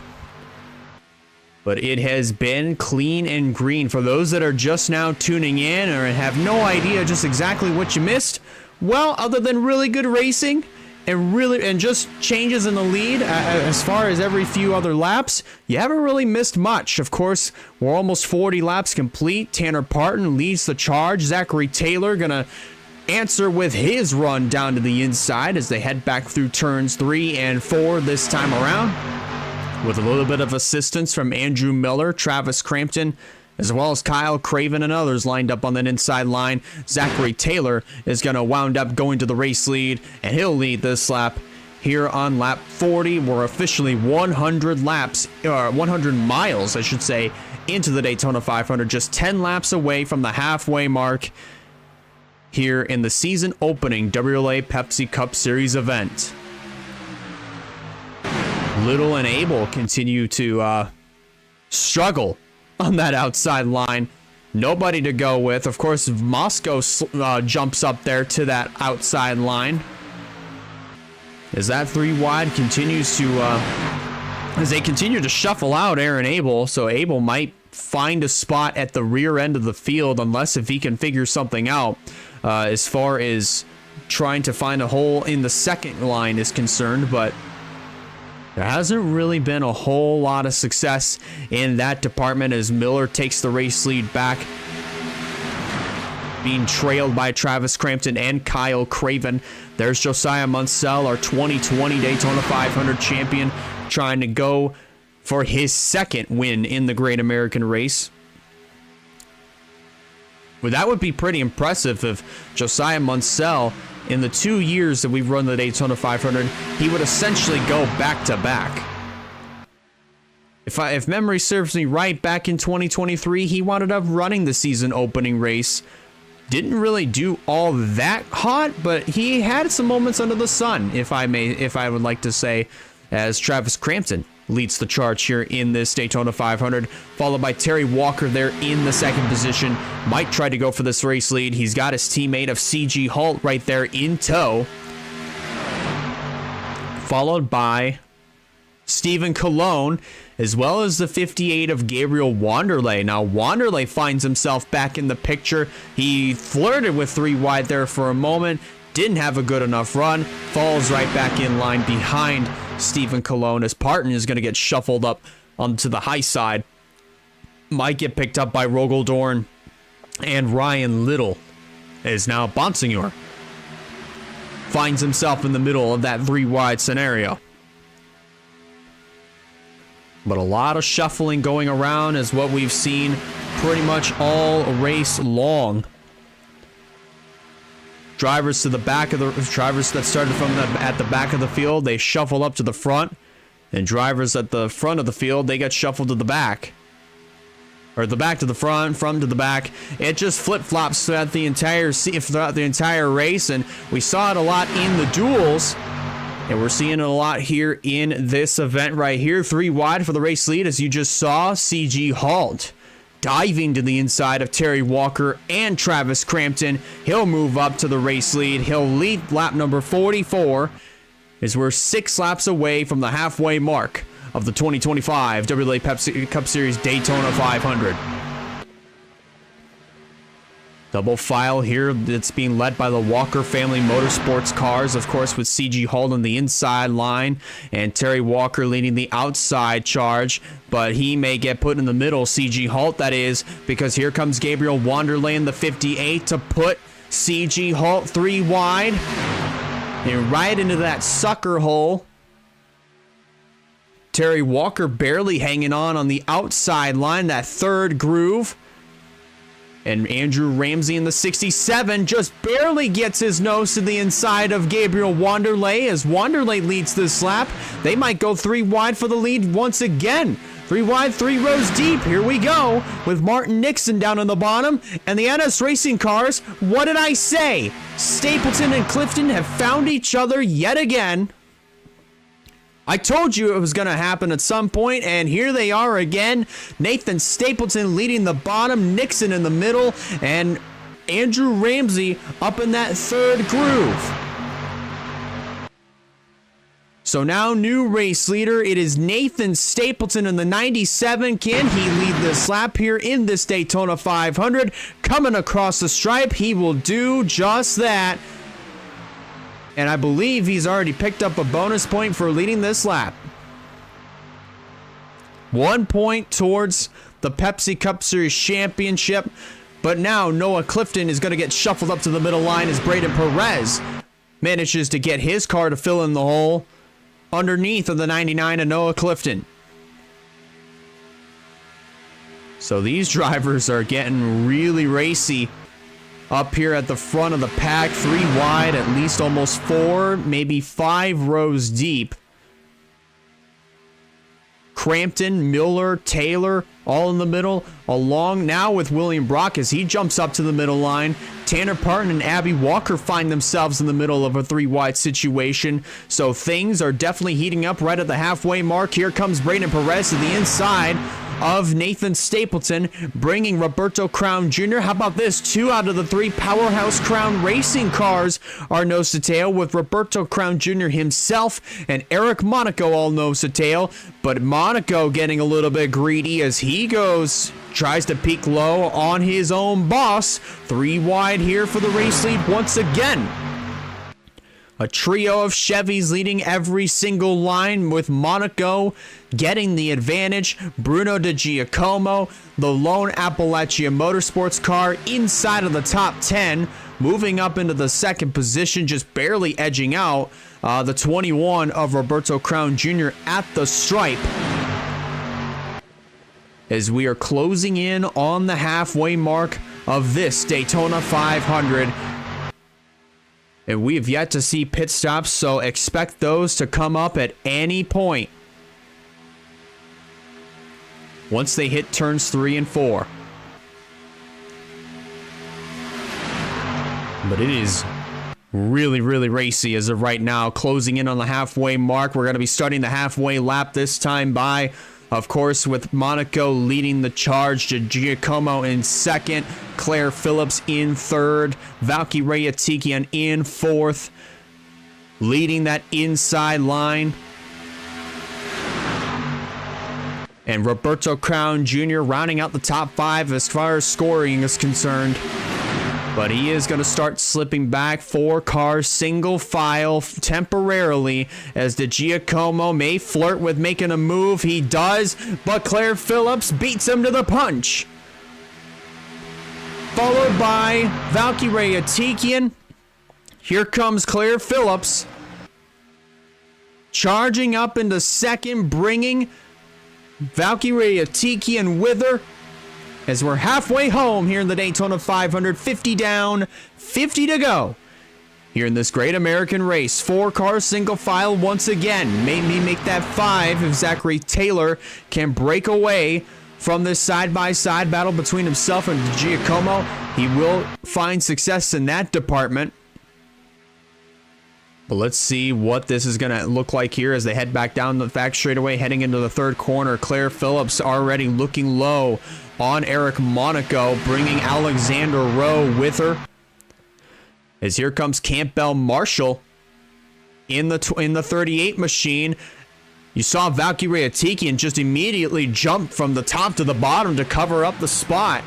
But it has been clean and green. For those that are just now tuning in or have no idea just exactly what you missed, well, other than really good racing and just changes in the lead as far as every few other laps, you haven't really missed much. Of course, we're almost 40 laps complete. Tanner Parton leads the charge. Zachary Taylor gonna answer with his run down to the inside as they head back through turns 3 and 4 this time around, with a little bit of assistance from Andrew Miller, Travis Crampton, as well as Kyle Craven and others lined up on that inside line. Zachary Taylor is going to wound up going to the race lead, and he'll lead this lap here on lap 40. We're officially 100 miles, I should say, into the Daytona 500, just 10 laps away from the halfway mark here in the season opening WRLA Pepsi Cup Series event. Little and Abel continue to struggle on that outside line. Nobody to go with. Of course, Moscow jumps up there to that outside line. As that 3-wide continues to, as they continue to shuffle out Aaron Abel, so Abel might find a spot at the rear end of the field, unless if he can figure something out as far as trying to find a hole in the second line is concerned, but there hasn't really been a whole lot of success in that department as Miller takes the race lead back, being trailed by Travis Crampton and Kyle Craven. There's Josiah Munsell, our 2020 Daytona 500 champion, trying to go for his second win in the Great American Race. Well, that would be pretty impressive if Josiah Munsell, in the 2 years that we've run the Daytona 500, he would essentially go back-to-back. If memory serves me right, back in 2023, he wound up running the season opening race. Didn't really do all that hot, but he had some moments under the sun, if I would like to say, as Travis Crampton leads the charge here in this Daytona 500, followed by Terry Walker there in the second position. Might try to go for this race lead. He's got his teammate of CG Halt right there in tow, followed by Stephen Colon, as well as the 58 of Gabriel Wanderlei. Now, Wanderlei finds himself back in the picture. He flirted with 3-wide there for a moment, didn't have a good enough run, falls right back in line behind Stephen Colon as Parton is going to get shuffled up onto the high side. Might get picked up by Rogaldorn, and Ryan Little is now Bonsignor finds himself in the middle of that 3-wide scenario. But a lot of shuffling going around is what we've seen pretty much all race long. Drivers to the back of the drivers that started from at the back of the field, they shuffle up to the front, and drivers at the front of the field, they get shuffled to the back, or the back to the front, from to the back. It just flip-flops throughout the entire race, and we saw it a lot in the duels, and we're seeing it a lot here in this event right here. 3-wide for the race lead, as you just saw. CG Halt diving to the inside of Terry Walker and Travis Crampton. He'll move up to the race lead. He'll lead lap number 44 as we're 6 laps away from the halfway mark of the 2025 WRLA Pepsi Cup Series Daytona 500. Double file here that's being led by the Walker family motorsports cars, of course, with CG Halt on the inside line and Terry Walker leading the outside charge, but he may get put in the middle, CG Halt that is, because here comes Gabriel Wanderlei in the 58 to put CG Halt 3-wide and right into that sucker hole. Terry Walker barely hanging on the outside line, that third groove. And Andrew Ramsey in the 67 just barely gets his nose to the inside of Gabriel Wanderlei as Wanderlei leads this lap. They might go 3 wide for the lead once again. 3 wide, 3 rows deep. Here we go with Martin Nixon down on the bottom. And the NS Racing cars, what did I say? Stapleton and Clifton have found each other yet again. I told you it was going to happen at some point, and here they are again. Nathan Stapleton leading the bottom, Nixon in the middle, and Andrew Ramsey up in that third groove. So now new race leader, it is Nathan Stapleton in the 97. Can he lead this lap here in this Daytona 500? Coming across the stripe, he will do just that. And I believe he's already picked up a bonus point for leading this lap. 1 point towards the Pepsi Cup Series Championship. But now Noah Clifton is going to get shuffled up to the middle line as Braden Perez manages to get his car to fill in the hole underneath of the 99 of Noah Clifton. So these drivers are getting really racy up here at the front of the pack. 3 wide, at least almost 4, maybe 5 rows deep. Crampton, Miller, Taylor, all in the middle, along now with William Brock as he jumps up to the middle line. Tanner Parton and Abby Walker find themselves in the middle of a 3 wide situation. So things are definitely heating up right at the halfway mark. Here comes Braden Perez to the inside of Nathan Stapleton, bringing Roberto Crown Jr. How about this? 2 out of the 3 Powerhouse Crown Racing cars are nose to tail, with Roberto Crown Jr. himself and Eric Monaco all nose to tail. But Monaco getting a little bit greedy as he tries to peak low on his own boss. 3 wide here for the race lead once again. A trio of Chevys leading every single line, with Monaco getting the advantage. Bruno De Giacomo, the lone Appalachia Motorsports car, inside of the top 10, moving up into the second position, just barely edging out the 21 of Roberto Crown Jr. at the stripe. As we are closing in on the halfway mark of this Daytona 500. And we have yet to see pit stops, so expect those to come up at any point once they hit turns 3 and 4. But it is really, really racy as of right now. Closing in on the halfway mark. We're going to be starting the halfway lap this time by, of course, with Monaco leading the charge, to Giacomo in second, Claire Phillips in third, Valkyrie Atikian in fourth, leading that inside line. And Roberto Crown Jr. rounding out the top 5 as far as scoring is concerned. But he is going to start slipping back. 4 cars, single file temporarily, as the Giacomo may flirt with making a move. He does, but Claire Phillips beats him to the punch. Followed by Valkyrie Atikian. Here comes Claire Phillips, charging up into second, bringing Valkyrie Atikian with her. As we're halfway home here in the Daytona 500, 50 down, 50 to go. Here in this great American race, 4 cars single file once again. Maybe make that 5 if Zachary Taylor can break away from this side-by-side battle between himself and Giacomo. He will find success in that department. But let's see what this is going to look like here as they head back down the back straightaway, heading into the third corner. Claire Phillips already looking low on Eric Monaco, bringing Alexander Rowe with her. As here comes Campbell Marshall in the 38 machine. You saw Valkyrie Atikian just immediately jump from the top to the bottom to cover up the spot.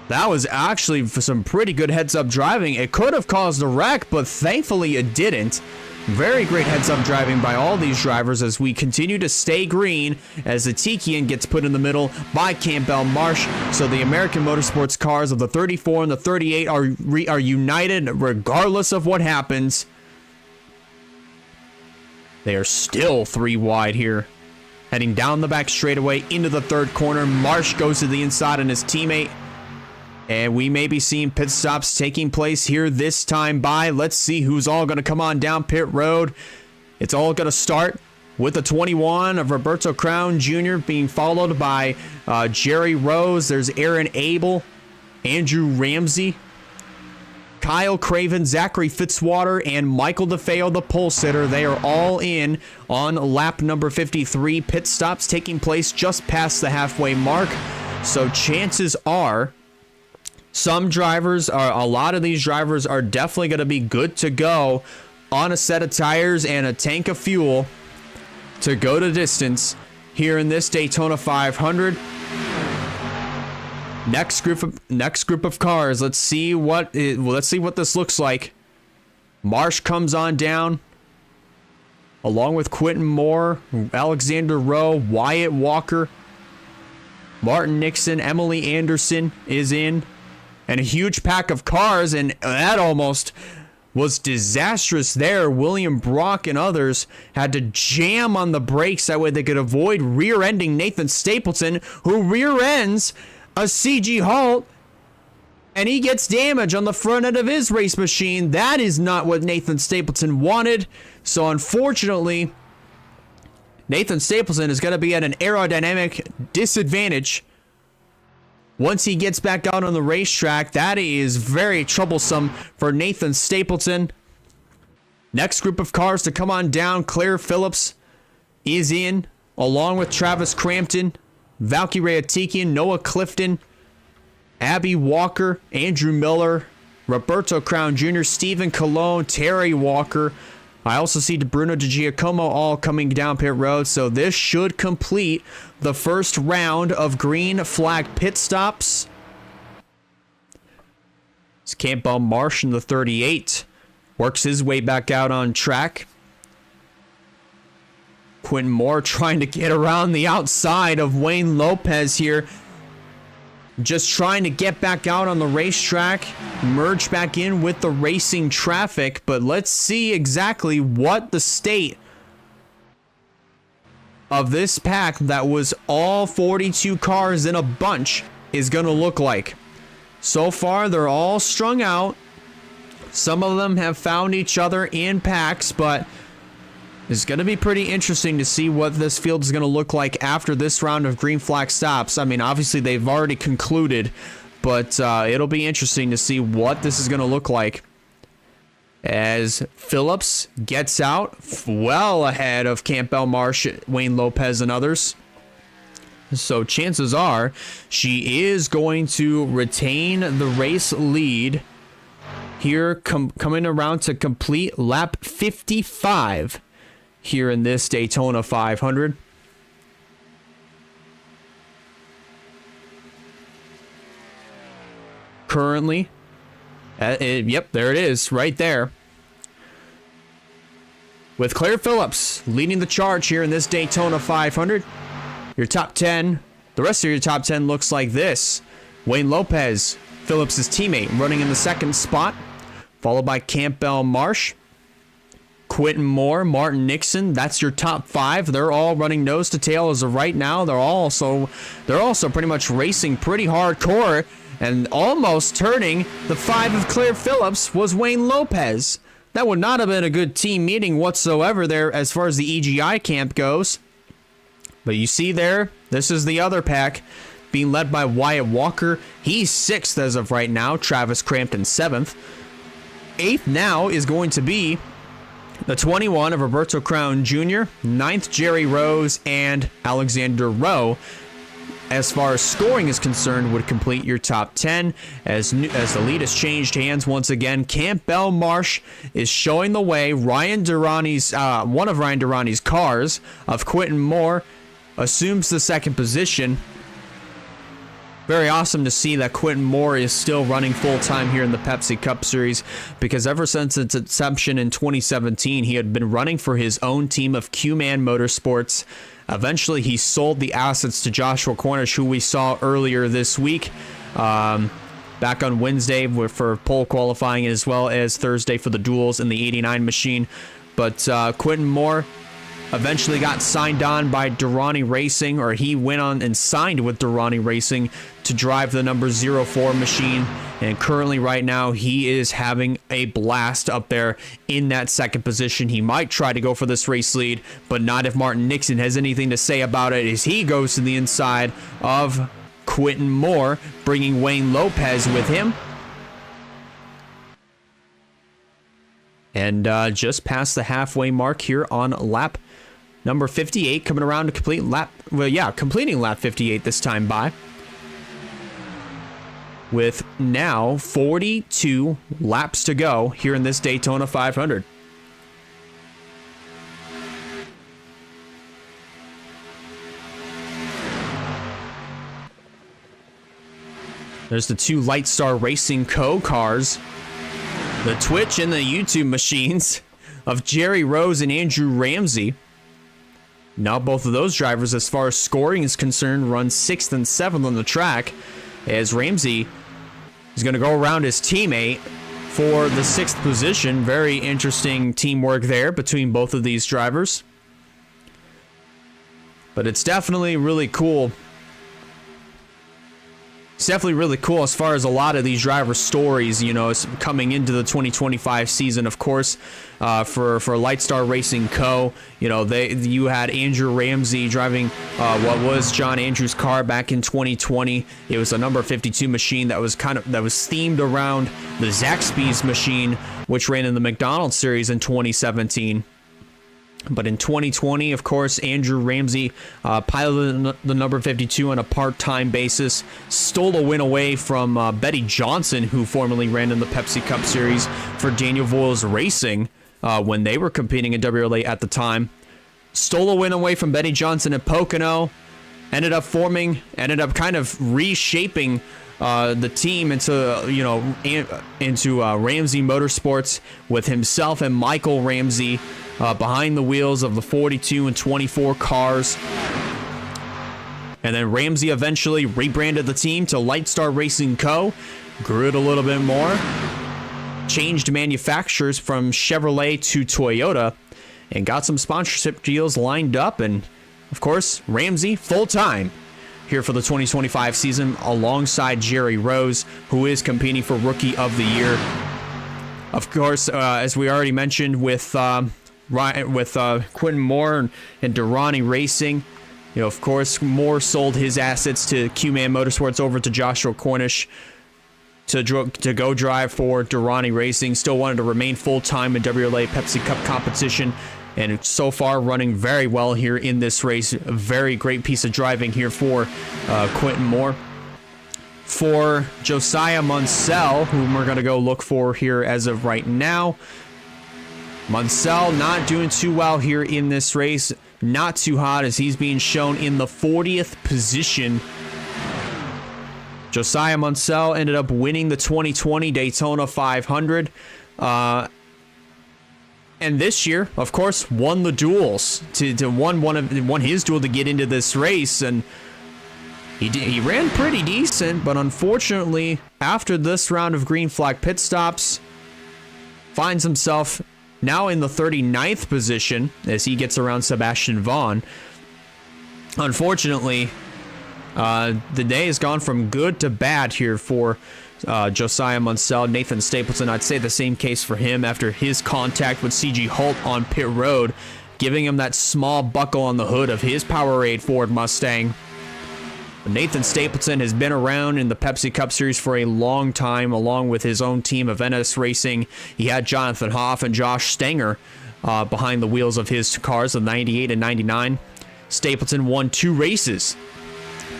That was actually some pretty good heads-up driving. It could have caused a wreck, but thankfully it didn't. Very great heads-up driving by all these drivers as we continue to stay green as Atikian gets put in the middle by Campbell Marsh. So the American Motorsports cars of the 34 and the 38 are united regardless of what happens. They are still 3 wide here. Heading down the back straightaway into the third corner. Marsh goes to the inside and his teammate And we may be seeing pit stops taking place here this time by. Let's see who's all going to come on down pit road. It's all going to start with the 21 of Roberto Crown Jr. being followed by Jerry Rose. There's Aaron Abel, Andrew Ramsey, Kyle Craven, Zachary Fitzwater, and Michael DeFeo, the pole sitter. They are all in on lap number 53. Pit stops taking place just past the halfway mark. So chances are a lot of these drivers are definitely going to be good to go on a set of tires and a tank of fuel to go the distance here in this Daytona 500. Next group of cars. Let's see what this looks like. Marsh comes on down, along with Quentin Moore, Alexander Rowe, Wyatt Walker, Martin Nixon, Emily Anderson is in, and a huge pack of cars, and that almost was disastrous there. William Brock and others had to jam on the brakes that way they could avoid rear-ending Nathan Stapleton, who rear-ends a CG Halt, and he gets damage on the front end of his race machine. That is not what Nathan Stapleton wanted. So unfortunately, Nathan Stapleton is going to be at an aerodynamic disadvantage once he gets back out on the racetrack. That is very troublesome for Nathan Stapleton. Next group of cars to come on down. Claire Phillips is in, along with Travis Crampton, Valkyrie Atikian, Noah Clifton, Abby Walker, Andrew Miller, Roberto Crown Jr., Stephen Colon, Terry Walker. I also see Bruno DiGiacomo all coming down pit road. So this should complete the first round of green flag pit stops. It's Campbell Marsh in the 38. Works his way back out on track. Quentin Moore trying to get around the outside of Wayne Lopez here. Just trying to get back out on the racetrack, merge back in with the racing traffic. But let's see exactly what the state of this pack that was all 42 cars in a bunch is going to look like. So far, they're all strung out. Some of them have found each other in packs, but it's going to be pretty interesting to see what this field is going to look like after this round of green flag stops. I mean, obviously they've already concluded, but it'll be interesting to see what this is going to look like as Phillips gets out well ahead of Campbell Marsh, Wayne Lopez, and others. So chances are she is going to retain the race lead here coming around to complete lap 55 here in this Daytona 500. Currently, yep, there it is, right there. With Claire Phillips leading the charge here in this Daytona 500. Your top 10, the rest of your top 10 looks like this. Wayne Lopez, Phillips' teammate, running in the second spot, followed by Campbell Marsh, Quentin Moore, Martin Nixon. That's your top 5. They're all running nose to tail as of right now. They're also pretty much racing pretty hardcore, and almost turning the 5 of Claire Phillips was Wayne Lopez. That would not have been a good team meeting whatsoever there as far as the EGI camp goes. But you see there, this is the other pack being led by Wyatt Walker. He's 6th as of right now. Travis Crampton 7th. 8th now is going to be the 21 of Roberto Crown Jr., 9th Jerry Rose, and Alexander Rowe. As far as scoring is concerned, would complete your top 10. As the lead has changed hands once again, Campbell Marsh is showing the way. Ryan Durrani's one of Ryan Durrani's cars of Quentin Moore assumes the second position. Very awesome to see that Quentin Moore is still running full-time here in the Pepsi Cup Series, because ever since its inception in 2017, he had been running for his own team of Q-Man Motorsports. Eventually, he sold the assets to Joshua Cornish, who we saw earlier this week, back on Wednesday for pole qualifying, as well as Thursday for the duels in the 89 machine. But Quentin Moore eventually got signed on by Durrani Racing, or he went on and signed with Durrani Racing to drive the number 04 machine. And currently right now, he is having a blast up there in that second position. He might try to go for this race lead, but not if Martin Nixon has anything to say about it, as he goes to the inside of Quentin Moore, bringing Wayne Lopez with him. And just past the halfway mark here on lap number 58, coming around to complete lap, well, yeah, completing lap 58 this time by. With now 42 laps to go here in this Daytona 500. There's the two Lightstar Racing Co. cars, the Twitch and the YouTube machines of Jerry Rose and Andrew Ramsey. Now both of those drivers, as far as scoring is concerned, run 6th and 7th on the track, as Ramsey is going to go around his teammate for the 6th position. Very interesting teamwork there between both of these drivers. But it's definitely really cool. It's definitely really cool as far as a lot of these driver stories, you know, coming into the 2025 season. Of course, for Lightstar Racing Co., you know, you had Andrew Ramsey driving what was John Andrews' car back in 2020. It was a number 52 machine that was themed around the Zaxby's machine, which ran in the McDonald's series in 2017. But in 2020, of course, Andrew Ramsey piloted the number 52 on a part-time basis, stole a win away from Betty Johnson, who formerly ran in the Pepsi Cup Series for Daniel Voiles Racing when they were competing in WRLA at the time. Stole a win away from Betty Johnson at Pocono, ended up kind of reshaping the team into Ramsey Motorsports, with himself and Michael Ramsey behind the wheels of the 42 and 24 cars. And then Ramsey eventually rebranded the team to Lightstar Racing Co., grew it a little bit more, changed manufacturers from Chevrolet to Toyota, and got some sponsorship deals lined up. And of course, Ramsey full-time here for the 2025 season alongside Jerry Rose, who is competing for Rookie of the Year. Of course, as we already mentioned with Quentin Moore and Durrani Racing, you know, of course, Moore sold his assets to Q-Man Motorsports over to Joshua Cornish to go drive for Durrani Racing. Still wanted to remain full-time in WRLA Pepsi Cup competition, and so far running very well here in this race. A very great piece of driving here for Quentin Moore. For Josiah Munsell, whom we're going to go look for here as of right now. Munsell not doing too well here in this race. Not too hot, as he's being shown in the 40th position. Josiah Munsell ended up winning the 2020 Daytona 500. And this year, of course, won the duels. Won his duel to get into this race. And he ran pretty decent, but unfortunately, after this round of green flag pit stops, finds himself now in the 39th position as he gets around Sebastian Vaughn. Unfortunately, the day has gone from good to bad here for Josiah Munsell. Nathan Stapleton, I'd say the same case for him after his contact with CG Holt on pit road, giving him that small buckle on the hood of his Powerade Ford Mustang. Nathan Stapleton has been around in the Pepsi Cup Series for a long time, along with his own team of NS Racing. He had Jonathan Hoff and Josh Stenger behind the wheels of his cars of 98 and 99. Stapleton won 2 races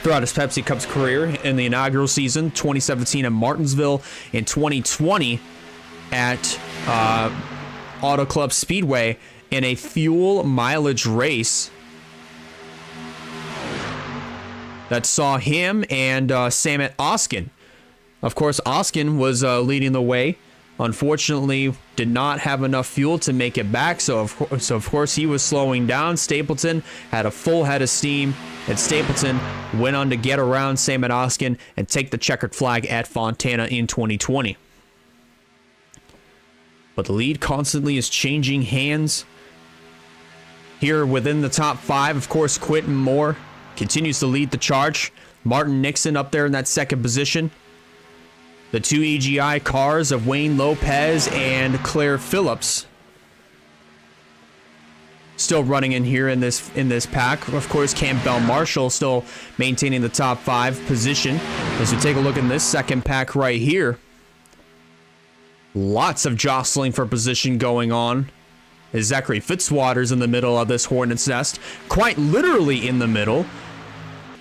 throughout his Pepsi Cup's career in the inaugural season, 2017 in Martinsville, and 2020 at Auto Club Speedway in a fuel mileage race that saw him and Samet Oskin. Of course, Oskin was leading the way. Unfortunately, did not have enough fuel to make it back, so of course he was slowing down. Stapleton had a full head of steam, and Stapleton went on to get around Samet Oskin and take the checkered flag at Fontana in 2020. But the lead constantly is changing hands. Here within the top 5, of course, Quentin Moore continues to lead the charge. Martin Nixon up there in that second position. The 2 EGI cars of Wayne Lopez and Claire Phillips still running in here in this pack. Of course, Campbell Marshall still maintaining the top 5 position. As we take a look in this second pack right here, lots of jostling for position going on. As Zachary Fitzwater's in the middle of this hornet's nest, quite literally in the middle,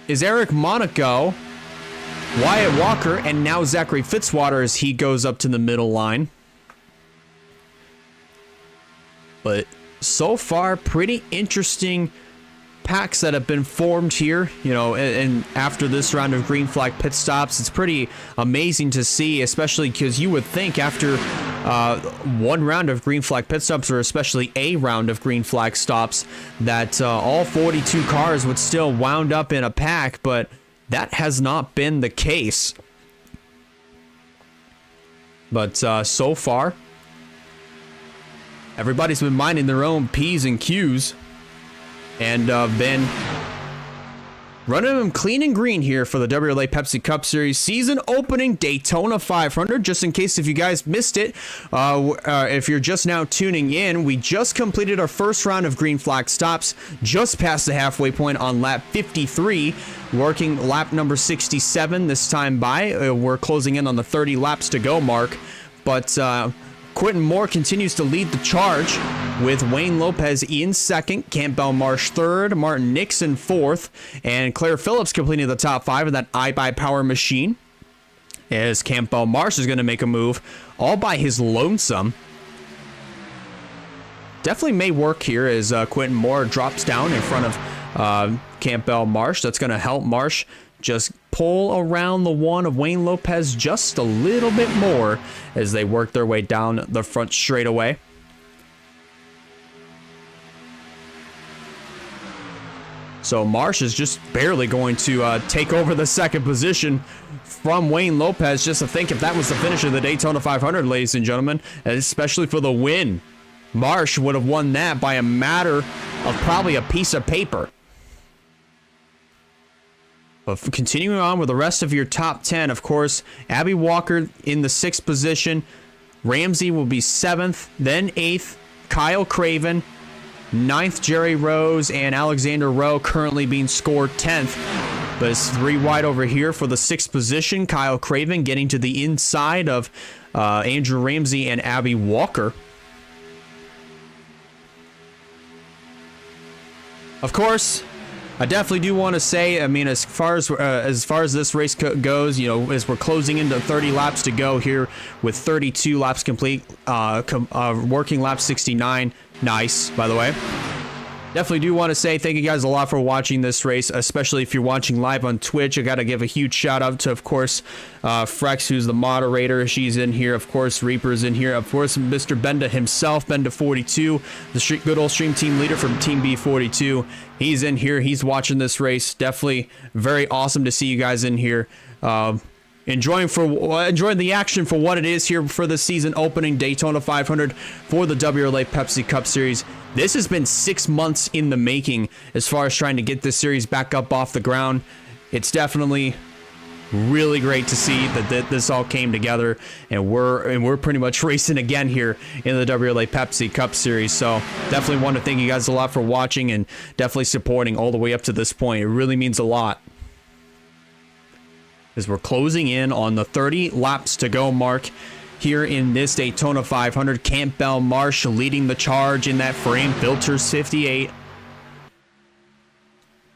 is Eric Monaco, Wyatt Walker, and now Zachary Fitzwater as he goes up to the middle line. But so far, pretty interesting packs that have been formed here, you know, and after this round of green flag pit stops, it's pretty amazing to see, especially because you would think after one round of green flag pit stops, or especially a round of green flag stops, that all 42 cars would still wound up in a pack, but that has not been the case. But so far, everybody's been minding their own P's and Q's and been running them clean and green here for the WRLA Pepsi Cup Series season opening Daytona 500. Just in case if you guys missed it, if you're just now tuning in, we just completed our first round of green flag stops, just past the halfway point on lap 53, working lap number 67 this time by. We're closing in on the 30 laps to go mark, but Quentin Moore continues to lead the charge with Wayne Lopez in second, Campbell Marsh third, Martin Nixon fourth, and Claire Phillips completing the top 5 of that iBuyPower machine. As Campbell Marsh is going to make a move all by his lonesome. Definitely may work here as Quentin Moore drops down in front of Campbell Marsh. That's going to help Marsh just pull around the one of Wayne Lopez just a little bit more as they work their way down the front straightaway. So Marsh is just barely going to take over the second position from Wayne Lopez. Just to think if that was the finish of the Daytona 500, ladies and gentlemen, especially for the win, Marsh would have won that by a matter of probably a piece of paper. But continuing on with the rest of your top 10, of course, Abby Walker in the 6th position. Ramsey will be 7th, then 8th, Kyle Craven, 9th, Jerry Rose, and Alexander Rowe currently being scored 10th. But it's 3 wide over here for the 6th position. Kyle Craven getting to the inside of Andrew Ramsey and Abby Walker. Of course, I definitely do want to say, I mean, as far as this race goes, you know, as we're closing into 30 laps to go here with 32 laps complete, working lap 69. Nice, by the way. Definitely do want to say thank you guys a lot for watching this race, especially if you're watching live on Twitch. I got to give a huge shout out to, of course, Frex, who's the moderator. She's in here. Of course, Reaper's in here. Of course, Mr. Benda himself, Benda42, the good old stream team leader from Team B42. He's in here. He's watching this race. Definitely very awesome to see you guys in here. Enjoying the action for what it is here for the season opening Daytona 500 for the WRLA Pepsi Cup Series. This has been 6 months in the making as far as trying to get this series back up off the ground. It's definitely really great to see that this all came together, and we're pretty much racing again here in the WRLA Pepsi Cup Series. So definitely want to thank you guys a lot for watching and definitely supporting all the way up to this point. It really means a lot. As we're closing in on the 30 laps to go mark here in this Daytona 500. Campbell Marsh leading the charge in that frame. Filters 58.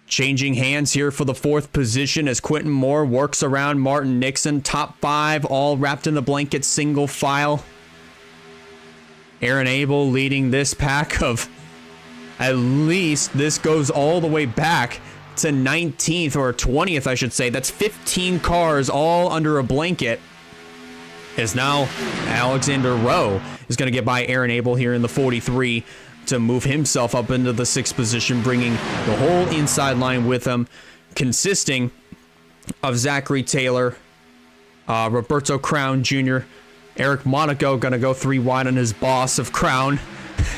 Changing hands here for the 4th position as Quentin Moore works around Martin Nixon. Top 5 all wrapped in the blanket, single file. Aaron Abel leading this pack of, at least this goes all the way back to 19th or 20th, I should say. That's 15 cars all under a blanket. As now Alexander Rowe is going to get by Aaron Abel here in the 43 to move himself up into the 6th position, bringing the whole inside line with him, consisting of Zachary Taylor, Roberto Crown Jr., Eric Monaco going to go 3 wide on his boss of Crown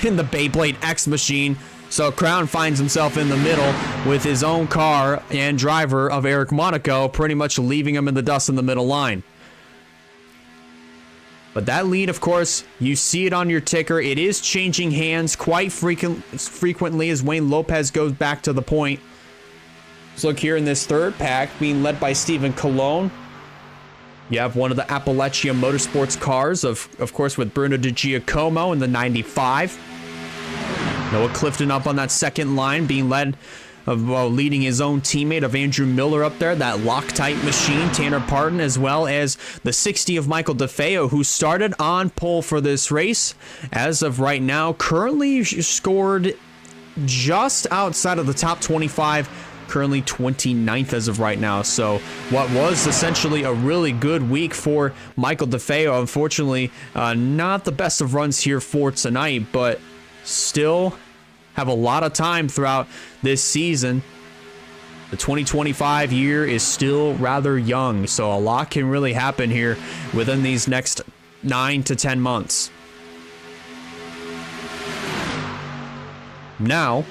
in the Beyblade X machine. So Crown finds himself in the middle with his own car and driver of Eric Monaco, pretty much leaving him in the dust in the middle line. But that lead, of course, you see it on your ticker. It is changing hands quite frequently as Wayne Lopez goes back to the point. Let's look here in this third pack, being led by Stephen Colon. You have one of the Appalachia Motorsports cars, of course, with Bruno Di Giacomo in the 95. Noah Clifton up on that second line, being led of leading his own teammate of Andrew Miller up there, that Loctite machine, Tanner Parton, as well as the 60 of Michael DeFeo, who started on pole for this race. As of right now, currently scored just outside of the top 25, currently 29th as of right now. So what was essentially a really good week for Michael DeFeo, unfortunately, not the best of runs here for tonight, but still have a lot of time throughout this season. The 2025 year is still rather young, so a lot can really happen here within these next 9 to 10 months. Now,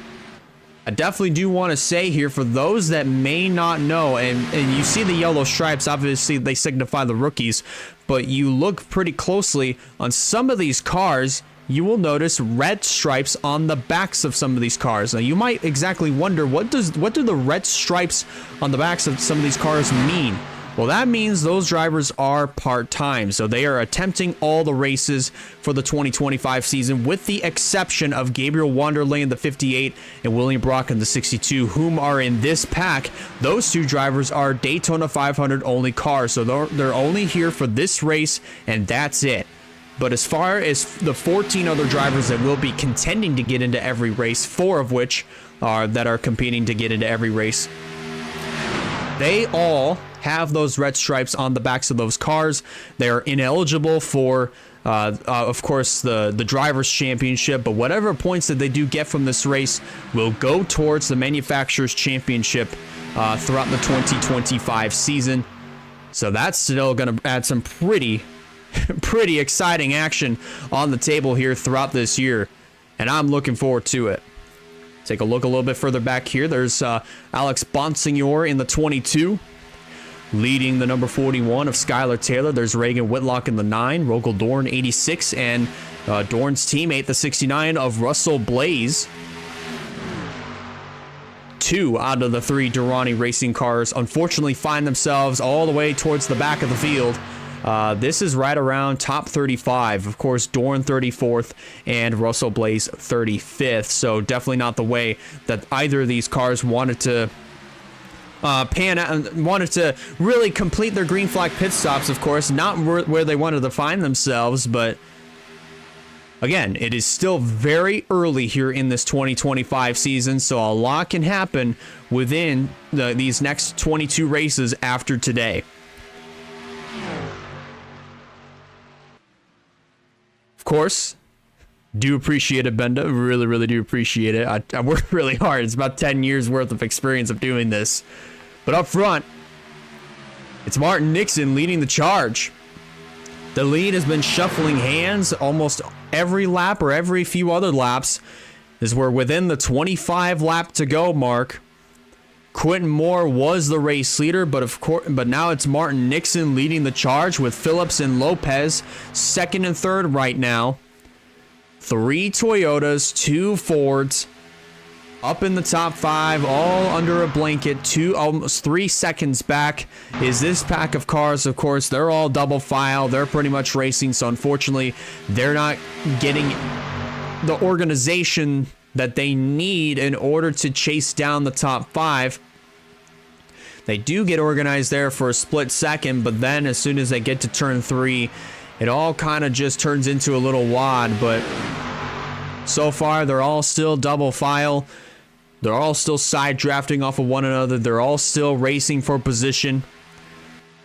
I definitely do want to say here, for those that may not know, and you see the yellow stripes, obviously they signify the rookies, but you look pretty closely on some of these cars, you will notice red stripes on the backs of some of these cars. Now, you might exactly wonder, what do the red stripes on the backs of some of these cars mean? Well, that means those drivers are part-time, so they are attempting all the races for the 2025 season, with the exception of Gabriel Wanderley in the 58 and William Brock in the 62, whom are in this pack. Those two drivers are Daytona 500 only cars, so they're only here for this race, and that's it. But as far as the 14 other drivers that will be contending to get into every race, 4 of which are competing to get into every race, they all have those red stripes on the backs of those cars. They are ineligible for, of course, the Drivers' Championship, but whatever points that they do get from this race will go towards the Manufacturers' Championship throughout the 2025 season. So that's still going to add some pretty exciting action on the table here throughout this year, and I'm looking forward to it. Take a look a little bit further back here. There's Alex Bonsignor in the 22, leading the number 41 of Skylar Taylor. There's Reagan Whitlock in the 9, Rogel Dorn 86, and Dorn's teammate, the 69 of Russell Blaze. 2 out of the 3 Durrani racing cars unfortunately find themselves all the way towards the back of the field. This is right around top 35. Of course, Dorn 34th and Russell Blaze 35th. So definitely not the way that either of these cars wanted to pan out and wanted to really complete their green flag pit stops. Of course, not where they wanted to find themselves, but again, it is still very early here in this 2025 season, so a lot can happen within these next 22 races after today. Of course, do appreciate it, Benda. Really do appreciate it. I worked really hard. It's about 10 years worth of experience of doing this. But up front, it's Martin Nixon leading the charge. The lead has been shuffling hands almost every lap or every few other laps, as we're within the 25 lap to go mark. Quentin Moore was the race leader, but now it's Martin Nixon leading the charge, with Phillips and Lopez second and third right now. 3 Toyotas, 2 Fords, up in the top 5, all under a blanket, almost 3 seconds back is this pack of cars. Of course, they're all double file. They're pretty much racing, so unfortunately, they're not getting the organization that they need in order to chase down the top 5. They do get organized there for a split second, but then as soon as they get to turn 3, it all kind of just turns into a little wad. But so far, they're all still double file. They're all still side drafting off of one another. They're all still racing for position,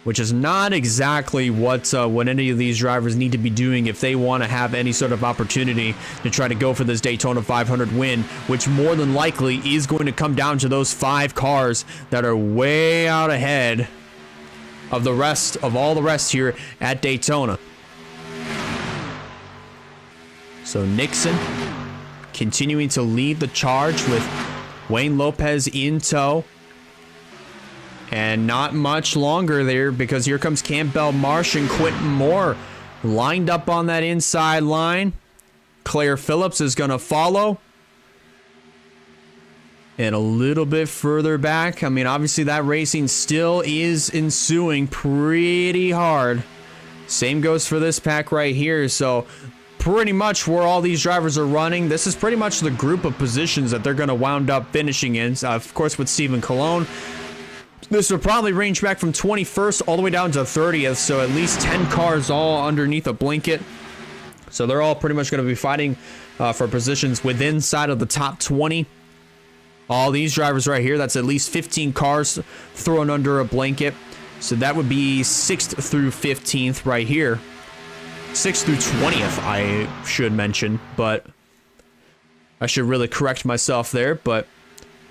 which is not exactly what any of these drivers need to be doing if they want to have any sort of opportunity to try to go for this Daytona 500 win, which more than likely is going to come down to those 5 cars that are way out ahead of all the rest here at Daytona. So Nixon continuing to lead the charge with Wayne Lopez in tow. And not much longer there, because here comes Campbell Marsh and Quentin Moore lined up on that inside line. Claire Phillips is going to follow. And a little bit further back, I mean, obviously that racing still is ensuing pretty hard. Same goes for this pack right here. So pretty much where all these drivers are running, this is pretty much the group of positions that they're going to wound up finishing in. Of course, with Stephen Colon, this will probably range back from 21st all the way down to 30th. So at least 10 cars all underneath a blanket. So they're all pretty much going to be fighting for positions within side of the top 20. All these drivers right here, that's at least 15 cars thrown under a blanket. So that would be 6th through 15th right here. 6th through 20th, I should mention, but I should really correct myself there. But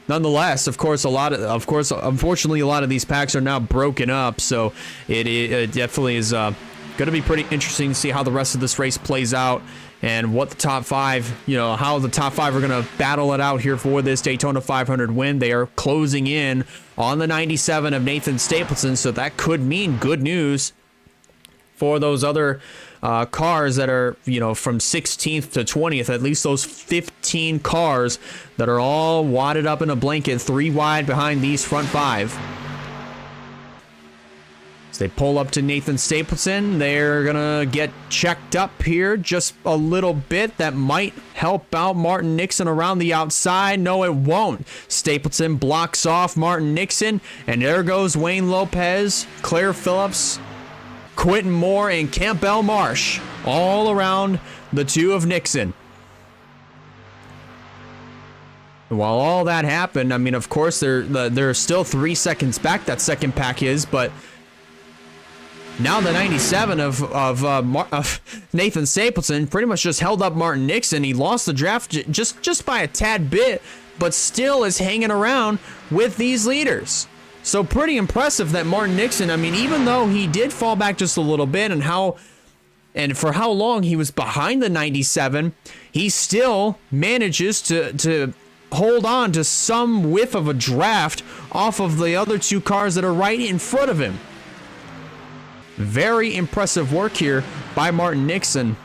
nonetheless, of course, unfortunately, a lot of these packs are now broken up. So it definitely is going to be pretty interesting to see how the rest of this race plays out. And what the top 5, how the top 5 are going to battle it out here for this Daytona 500 win. They are closing in on the 97 of Nathan Stapleton, so that could mean good news for those other cars that are, from 16th to 20th. At least those 15 cars that are all wadded up in a blanket, 3 wide behind these front 5. As they pull up to Nathan Stapleton, they're going to get checked up here just a little bit. That might help out Martin Nixon around the outside. No, it won't. Stapleton blocks off Martin Nixon, and there goes Wayne Lopez, Claire Phillips, Quentin Moore, and Campbell Marsh all around the 2 of Nixon. While all that happened, I mean, of course, they're still 3 seconds back, that second pack is, but now the 97 of Nathan Stapleton pretty much just held up Martin Nixon. He lost the draft just by a tad bit, but still is hanging around with these leaders. So pretty impressive that Martin Nixon, I mean, even though he did fall back just a little bit and for how long he was behind the 97, he still manages to hold on to some whiff of a draft off of the other 2 cars that are right in front of him. Very impressive work here by Martin Nixon,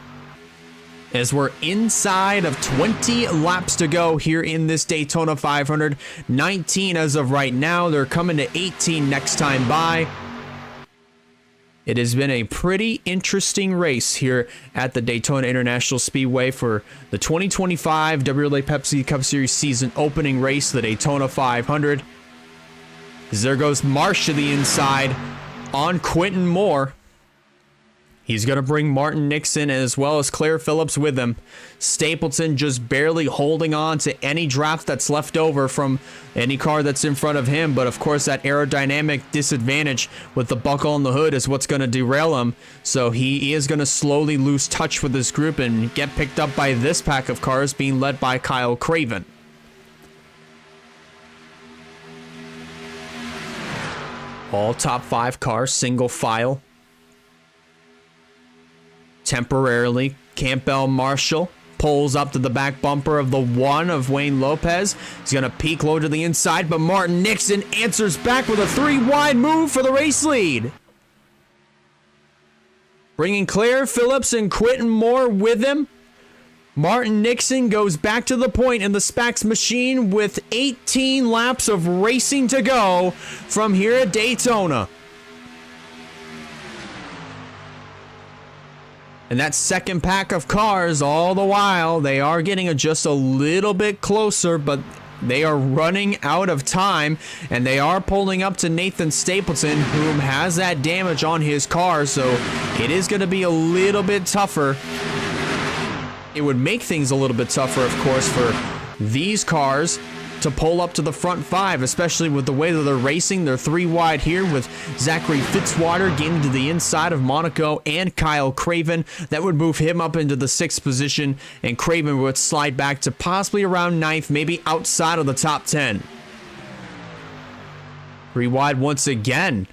as we're inside of 20 laps to go here in this Daytona 500. 19 as of right now. They're coming to 18 next time by. It has been a pretty interesting race here at the Daytona International Speedway for the 2025 WRLA Pepsi Cup Series season opening race, the Daytona 500. As there goes Marsh to the inside on Quentin Moore. He's going to bring Martin Nixon as well as Claire Phillips with him. Stapleton just barely holding on to any draft that's left over from any car that's in front of him. But of course, that aerodynamic disadvantage with the buckle on the hood is what's going to derail him. So he is going to slowly lose touch with this group and get picked up by this pack of cars being led by Kyle Craven. All top 5 cars, single file. Temporarily, Campbell Marshall pulls up to the back bumper of the 1 of Wayne Lopez. He's going to peek low to the inside, but Martin Nixon answers back with a 3 wide move for the race lead. Bringing Claire Phillips and Quentin Moore with him. Martin Nixon goes back to the point in the Spax machine with 18 laps of racing to go from here at Daytona. And that second pack of cars, all the while, they are getting just a little bit closer, but they are running out of time, and they are pulling up to Nathan Stapleton, whom has that damage on his car, so it is going to be a little bit tougher. It would make things a little bit tougher, of course, for these cars to pull up to the front 5, especially with the way that they're racing. They're 3 wide here with Zachary Fitzwater getting to the inside of Monaco and Kyle Craven. That would move him up into the 6th position, and Craven would slide back to possibly around 9th, maybe outside of the top 10. 3 wide once again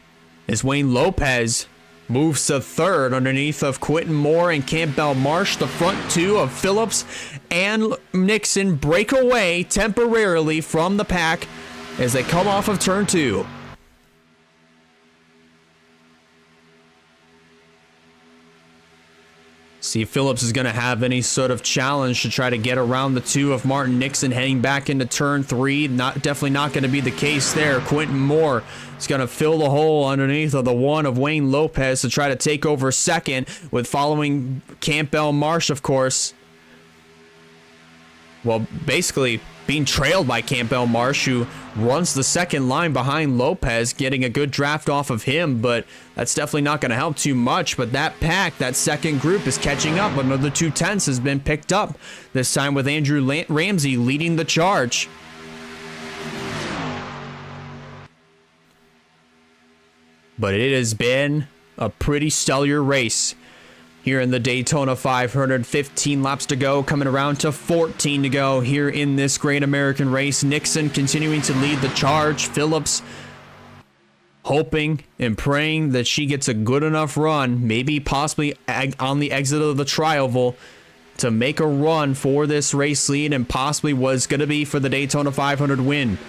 as Wayne Lopez moves to third underneath of Quentin Moore and Campbell Marsh. The front two of Phillips and Nixon break away temporarily from the pack as they come off of turn 2. See if Phillips is going to have any sort of challenge to try to get around the two of Martin Nixon heading back into turn 3. Definitely not going to be the case there. Quentin Moore is going to fill the hole underneath of the one of Wayne Lopez to try to take over second, with following Campbell Marsh, of course. Well, basically being trailed by Campbell Marsh, who runs the second line behind Lopez, getting a good draft off of him, but that's definitely not going to help too much. But that pack, that second group, is catching up. Another 2/10 has been picked up, this time with Andrew Ramsey leading the charge. But it has been a pretty stellar race here in the Daytona 500. 15 laps to go, coming around to 14 to go here in this great American race. Nixon continuing to lead the charge. Phillips hoping and praying that she gets a good enough run, maybe possibly on the exit of the Trioval, to make a run for this race lead and possibly was going to be for the Daytona 500 win.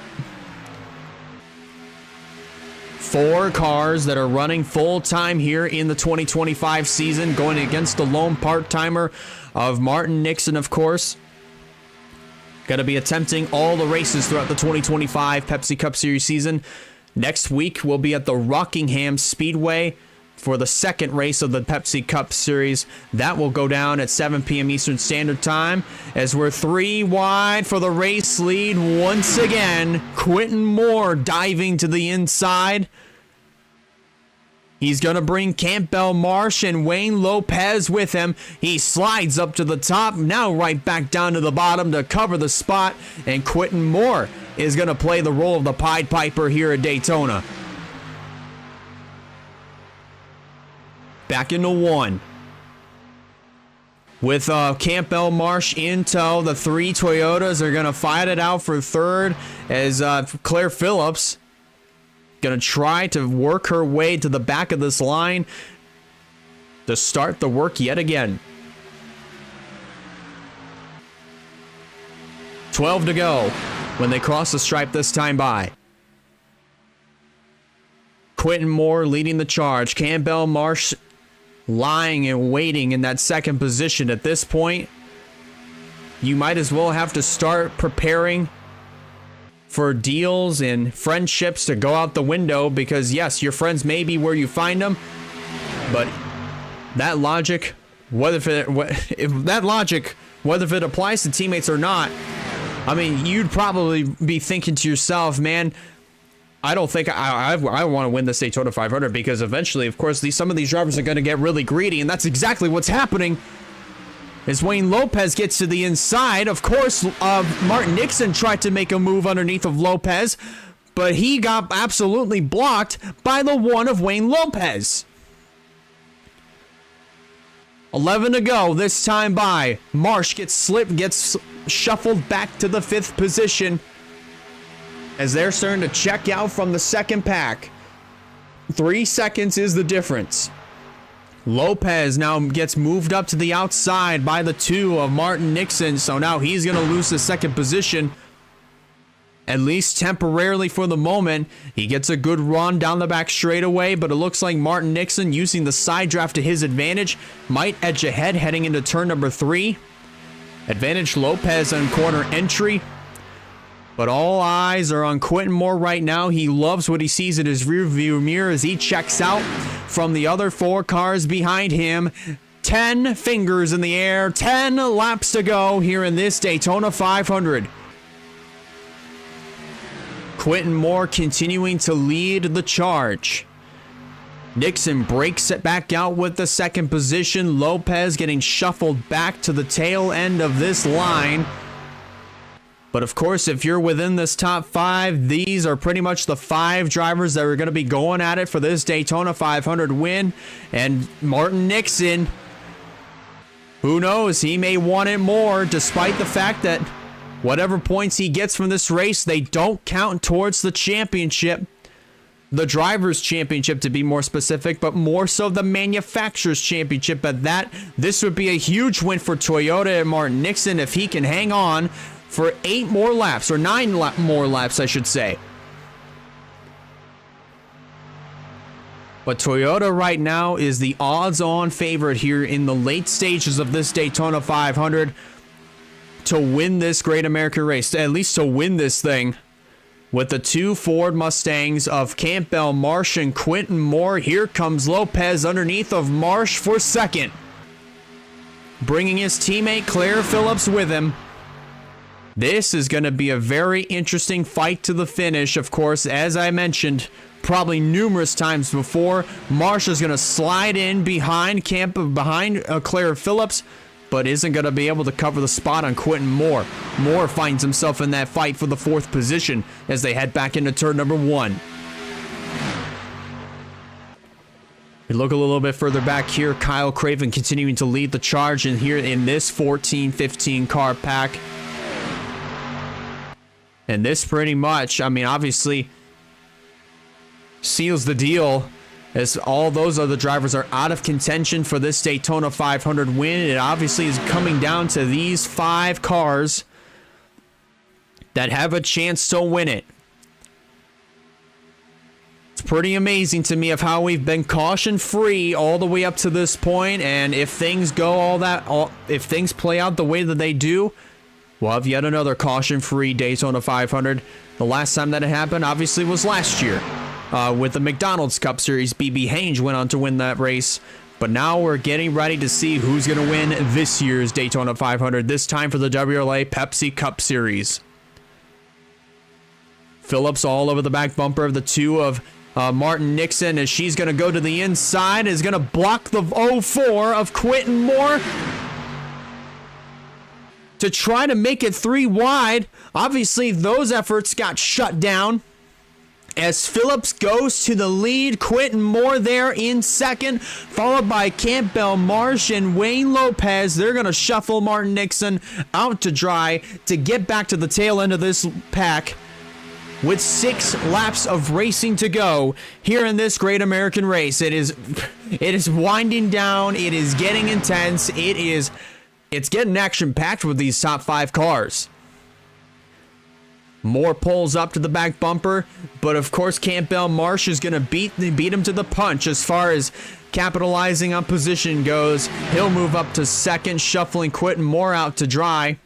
4 cars that are running full time here in the 2025 season, going against the lone part-timer of Martin Nixon, of course. Going to be attempting all the races throughout the 2025 Pepsi Cup Series season. Next week, we'll be at the Rockingham Speedway for the second race of the Pepsi Cup Series. That will go down at 7 p.m. Eastern Standard Time, as we're 3 wide for the race lead once again. Quentin Moore diving to the inside. He's going to bring Campbell Marsh and Wayne Lopez with him. He slides up to the top, now right back down to the bottom to cover the spot. And Quentin Moore is going to play the role of the Pied Piper here at Daytona. Back into 1. With Campbell Marsh in tow, the 3 Toyotas are going to fight it out for third, as Claire Phillips going to try to work her way to the back of this line to start the work yet again. 12 to go when they cross the stripe this time by. Quentin Moore leading the charge. Campbell Marsh lying and waiting in that second position. At this point, you might as well have to start preparing for deals and friendships to go out the window, because yes, your friends may be where you find them, but that logic, whether it applies to teammates or not, I mean, you'd probably be thinking to yourself, man, I don't think I want to win this Daytona 500, because eventually, of course, some of these drivers are going to get really greedy, and that's exactly what's happening. As Wayne Lopez gets to the inside, of course, Martin Nixon tried to make a move underneath of Lopez, but he got absolutely blocked by the one of Wayne Lopez. 11 to go this time by. Marsh gets shuffled back to the 5th position, as they're starting to check out from the second pack. 3 seconds is the difference. Lopez now gets moved up to the outside by the 2 of Martin Nixon, so now he's going to lose the second position, at least temporarily for the moment. He gets a good run down the back straightaway, but it looks like Martin Nixon, using the side draft to his advantage, might edge ahead heading into turn number 3. Advantage Lopez on corner entry. But all eyes are on Quentin Moore right now. He loves what he sees in his rearview mirror as he checks out from the other 4 cars behind him. 10 fingers in the air, 10 laps to go here in this Daytona 500. Quentin Moore continuing to lead the charge. Nixon breaks it back out with the second position. Lopez getting shuffled back to the tail end of this line. But of course, if you're within this top 5, these are pretty much the 5 drivers that are going to be going at it for this Daytona 500 win. And Martin Nixon, who knows, he may want it more, despite the fact that whatever points he gets from this race, they don't count towards the championship. the Drivers' Championship to be more specific, but more so the Manufacturers' Championship. At that, this would be a huge win for Toyota and Martin Nixon if he can hang on for 8 more laps, or 9 more laps, I should say. But Toyota right now is the odds-on favorite here in the late stages of this Daytona 500 to win this Great American Race, at least to win this thing. With the 2 Ford Mustangs of Campbell Marsh and Quentin Moore, here comes Lopez underneath of Marsh for second, bringing his teammate Claire Phillips with him. This is going to be a very interesting fight to the finish. Of course, as I mentioned probably numerous times before, Marsh is going to slide in behind Claire Phillips, but isn't going to be able to cover the spot on Quentin Moore. Moore finds himself in that fight for the 4th position as they head back into turn number 1. We look a little bit further back here. Kyle Craven continuing to lead the charge in here in this 14-15 car pack. And this pretty much, I mean, obviously seals the deal, as all those other drivers are out of contention for this Daytona 500 win. It obviously is coming down to these 5 cars that have a chance to win it. It's pretty amazing to me of how we've been caution free all the way up to this point, and if things go if things play out the way that they do, we'll have yet another caution free Daytona 500. The last time that it happened obviously was last year. With the McDonald's Cup Series, BB Haynes went on to win that race. But now we're getting ready to see who's going to win this year's Daytona 500, this time for the WRLA Pepsi Cup Series. Phillips all over the back bumper of the 2 of Martin Nixon, as she's going to go to the inside, is going to block the 04 of Quentin Moore to try to make it 3 wide. Obviously, those efforts got shut down as Phillips goes to the lead. Quentin Moore there in second, followed by Campbell Marsh and Wayne Lopez. They're going to shuffle Martin Nixon out to dry to get back to the tail end of this pack with 6 laps of racing to go here in this Great American Race. It is winding down. It is getting intense. It's getting action-packed with these top 5 cars. Moore pulls up to the back bumper, but of course Campbell Marsh is going to beat him to the punch as far as capitalizing on position goes. He'll move up to second, shuffling Quentin Moore out to dry.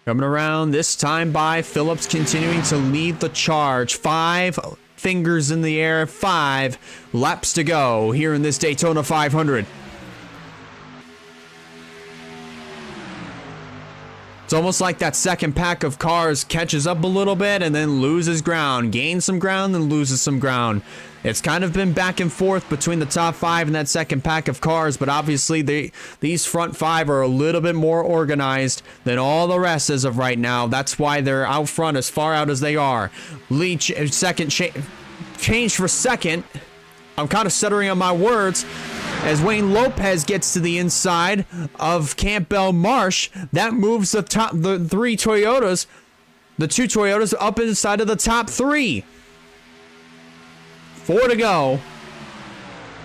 Coming around this time by Phillips, continuing to lead the charge. 5 fingers in the air, 5 laps to go here in this Daytona 500. It's almost like that second pack of cars catches up a little bit and then loses ground, gains some ground, then loses some ground. It's kind of been back and forth between the top 5 and that second pack of cars, but obviously these front 5 are a little bit more organized than all the rest as of right now. That's why they're out front as far out as they are. Leach, second change for second. I'm kind of stuttering on my words. As Wayne Lopez gets to the inside of Campbell Marsh, that moves the 2 Toyotas up inside of the top 3. 4 to go.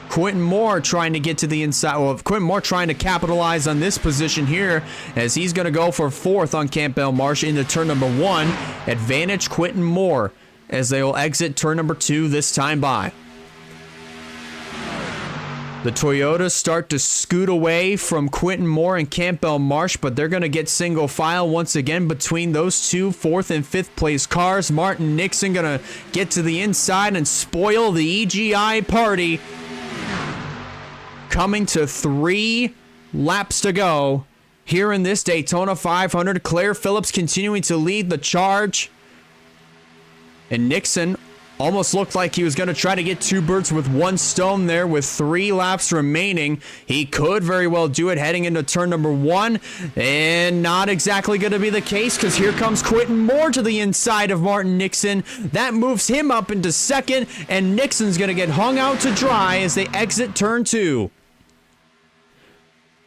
Quentin Moore trying to get to the inside. Well, Quentin Moore trying to capitalize on this position here as he's going to go for 4th on Campbell Marsh into turn number 1. Advantage Quentin Moore as they will exit turn number 2 this time by. The Toyotas start to scoot away from Quentin Moore and Campbell Marsh, but they're going to get single file once again between those 2 4th and 5th place cars. Martin Nixon going to get to the inside and spoil the EGI party. Coming to 3 laps to go here in this Daytona 500. Claire Phillips continuing to lead the charge. And Nixon almost looked like he was going to try to get 2 birds with 1 stone there with 3 laps remaining. He could very well do it heading into turn number 1, and not exactly going to be the case because here comes Quentin Moore to the inside of Martin Nixon. That moves him up into second, and Nixon's going to get hung out to dry as they exit turn 2.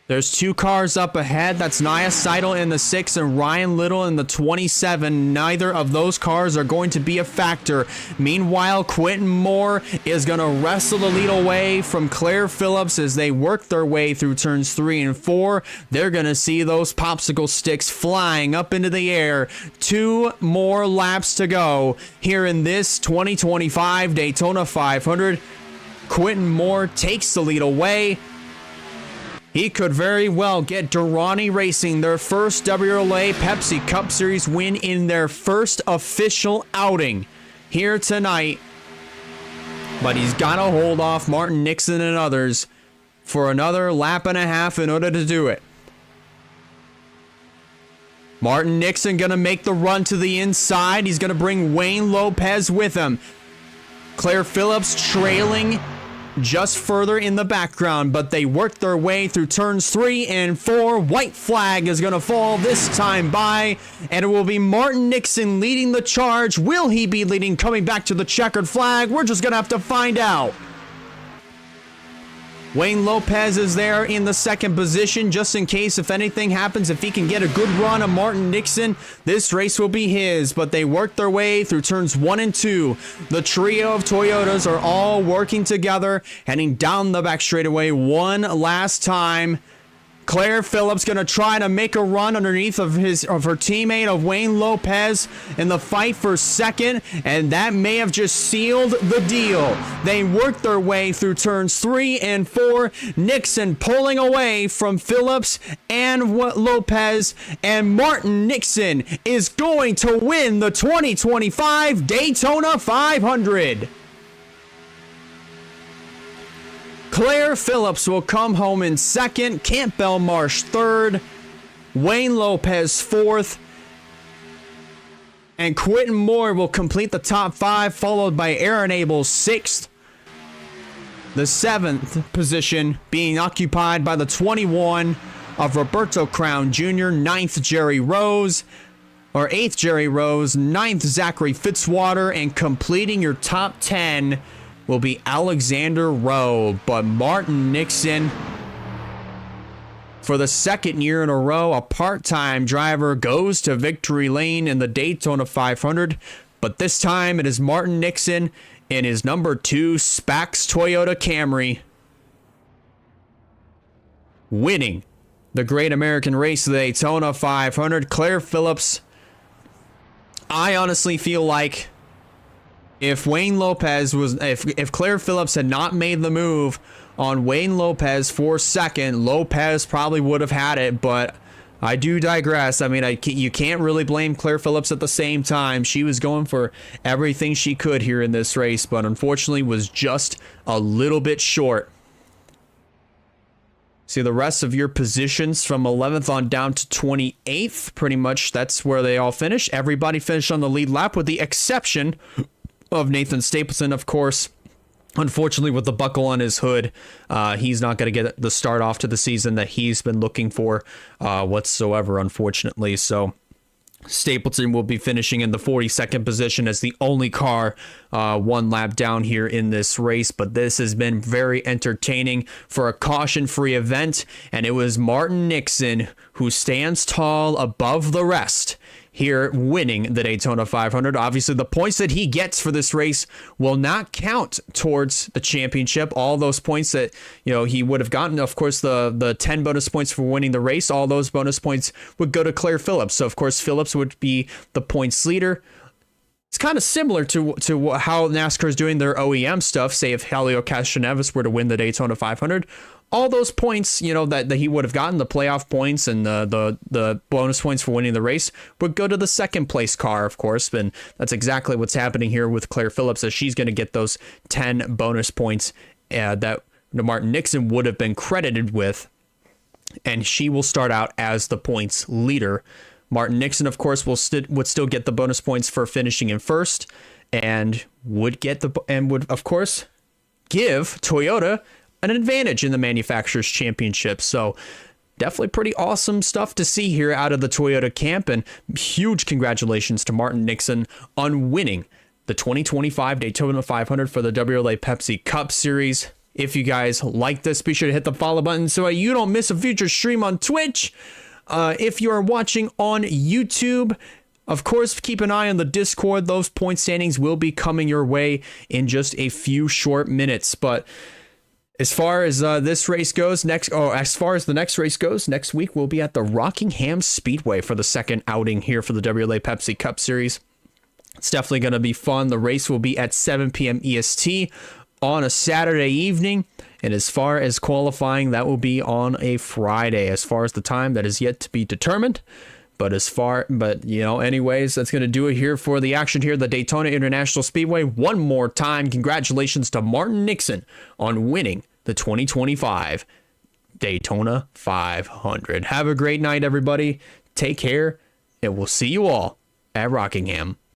There's 2 cars up ahead. That's Nia Seidel in the 6 and Ryan Little in the 27. Neither of those cars are going to be a factor. Meanwhile, Quentin Moore is going to wrestle the lead away from Claire Phillips as they work their way through turns 3 and 4. They're going to see those popsicle sticks flying up into the air. 2 more laps to go here in this 2025 Daytona 500. Quentin Moore takes the lead away. He could very well get Durrani Racing their first WRLA Pepsi Cup Series win in their first official outing here tonight. But he's got to hold off Martin Nixon and others for another lap and a half in order to do it. Martin Nixon going to make the run to the inside. He's going to bring Wayne Lopez with him. Claire Phillips trailing just further in the background, but they work their way through turns 3 and 4. White flag is going to fall this time by, and it will be Martin Nixon leading the charge. Will he be leading, coming back to the checkered flag? We're just going to have to find out. Wayne Lopez is there in the 2nd position, just in case if anything happens. If he can get a good run on Martin Nixon, this race will be his. But they work their way through turns 1 and 2. The trio of Toyotas are all working together, heading down the back straightaway one last time. Claire Phillips going to try to make a run underneath of her teammate of Wayne Lopez in the fight for 2nd, and that may have just sealed the deal. They work their way through turns 3 and 4. Nixon pulling away from Phillips and Lopez, and Martin Nixon is going to win the 2025 Daytona 500. Claire Phillips will come home in 2nd, Campbell Marsh 3rd, Wayne Lopez 4th, and Quentin Moore will complete the top 5, followed by Aaron Abel 6th. The 7th position being occupied by the 21 of Roberto Crown Jr., 9th Jerry Rose, or 8th Jerry Rose, 9th Zachary Fitzwater, and completing your top 10 will be Alexander Rowe. But Martin Nixon, for the 2nd year in a row, a part-time driver, goes to victory lane in the Daytona 500. But this time it is Martin Nixon in his number 2 Spax Toyota Camry, winning the Great American Race of the Daytona 500. Claire Phillips, I honestly feel like if Wayne Lopez was, if Claire Phillips had not made the move on Wayne Lopez for 2nd, Lopez probably would have had it, but I do digress. I mean, you can't really blame Claire Phillips at the same time. She was going for everything she could here in this race, but unfortunately was just a little bit short. See the rest of your positions from 11th on down to 28th. Pretty much that's where they all finish. Everybody finished on the lead lap with the exception of Nathan Stapleton, of course. Unfortunately, with the buckle on his hood, he's not going to get the start off to the season that he's been looking for whatsoever, unfortunately. So Stapleton will be finishing in the 42nd position as the only car 1 lap down here in this race. But this has been very entertaining for a caution-free event, and it was Martin Nixon who stands tall above the rest here, winning the Daytona 500. Obviously, the points that he gets for this race will not count towards the championship. All those points that, he would have gotten, of course, the 10 bonus points for winning the race, all those bonus points would go to Claire Phillips. So, of course, Phillips would be the points leader. It's kind of similar to how NASCAR is doing their OEM stuff. Say if Helio Castroneves were to win the Daytona 500, all those points, that he would have gotten, the playoff points and the bonus points for winning the race, would go to the 2nd place car, of course. And that's exactly what's happening here with Claire Phillips, as she's going to get those 10 bonus points that Martin Nixon would have been credited with, and she will start out as the points leader. Martin Nixon, of course, would still get the bonus points for finishing in 1st, and would of course give Toyota an advantage in the Manufacturers Championship. So definitely pretty awesome stuff to see here out of the Toyota camp, and huge congratulations to Martin Nixon on winning the 2025 Daytona 500 for the WRLA Pepsi Cup Series. If you guys like this, be sure to hit the follow button so you don't miss a future stream on Twitch. If you are watching on YouTube, of course, keep an eye on the Discord. Those point standings will be coming your way in just a few short minutes. But as far as this race goes, as far as the next race goes, next week we'll be at the Rockingham Speedway for the second outing here for the WRLA Pepsi Cup Series. It's definitely going to be fun. The race will be at 7 p.m. EST on a Saturday evening. And as far as qualifying, that will be on a Friday. As far as the time, that is yet to be determined. Anyways, that's going to do it here for the action here at the Daytona International Speedway. One more time, congratulations to Martin Nixon on winning the 2025 Daytona 500. Have a great night, everybody. Take care, and we'll see you all at Rockingham.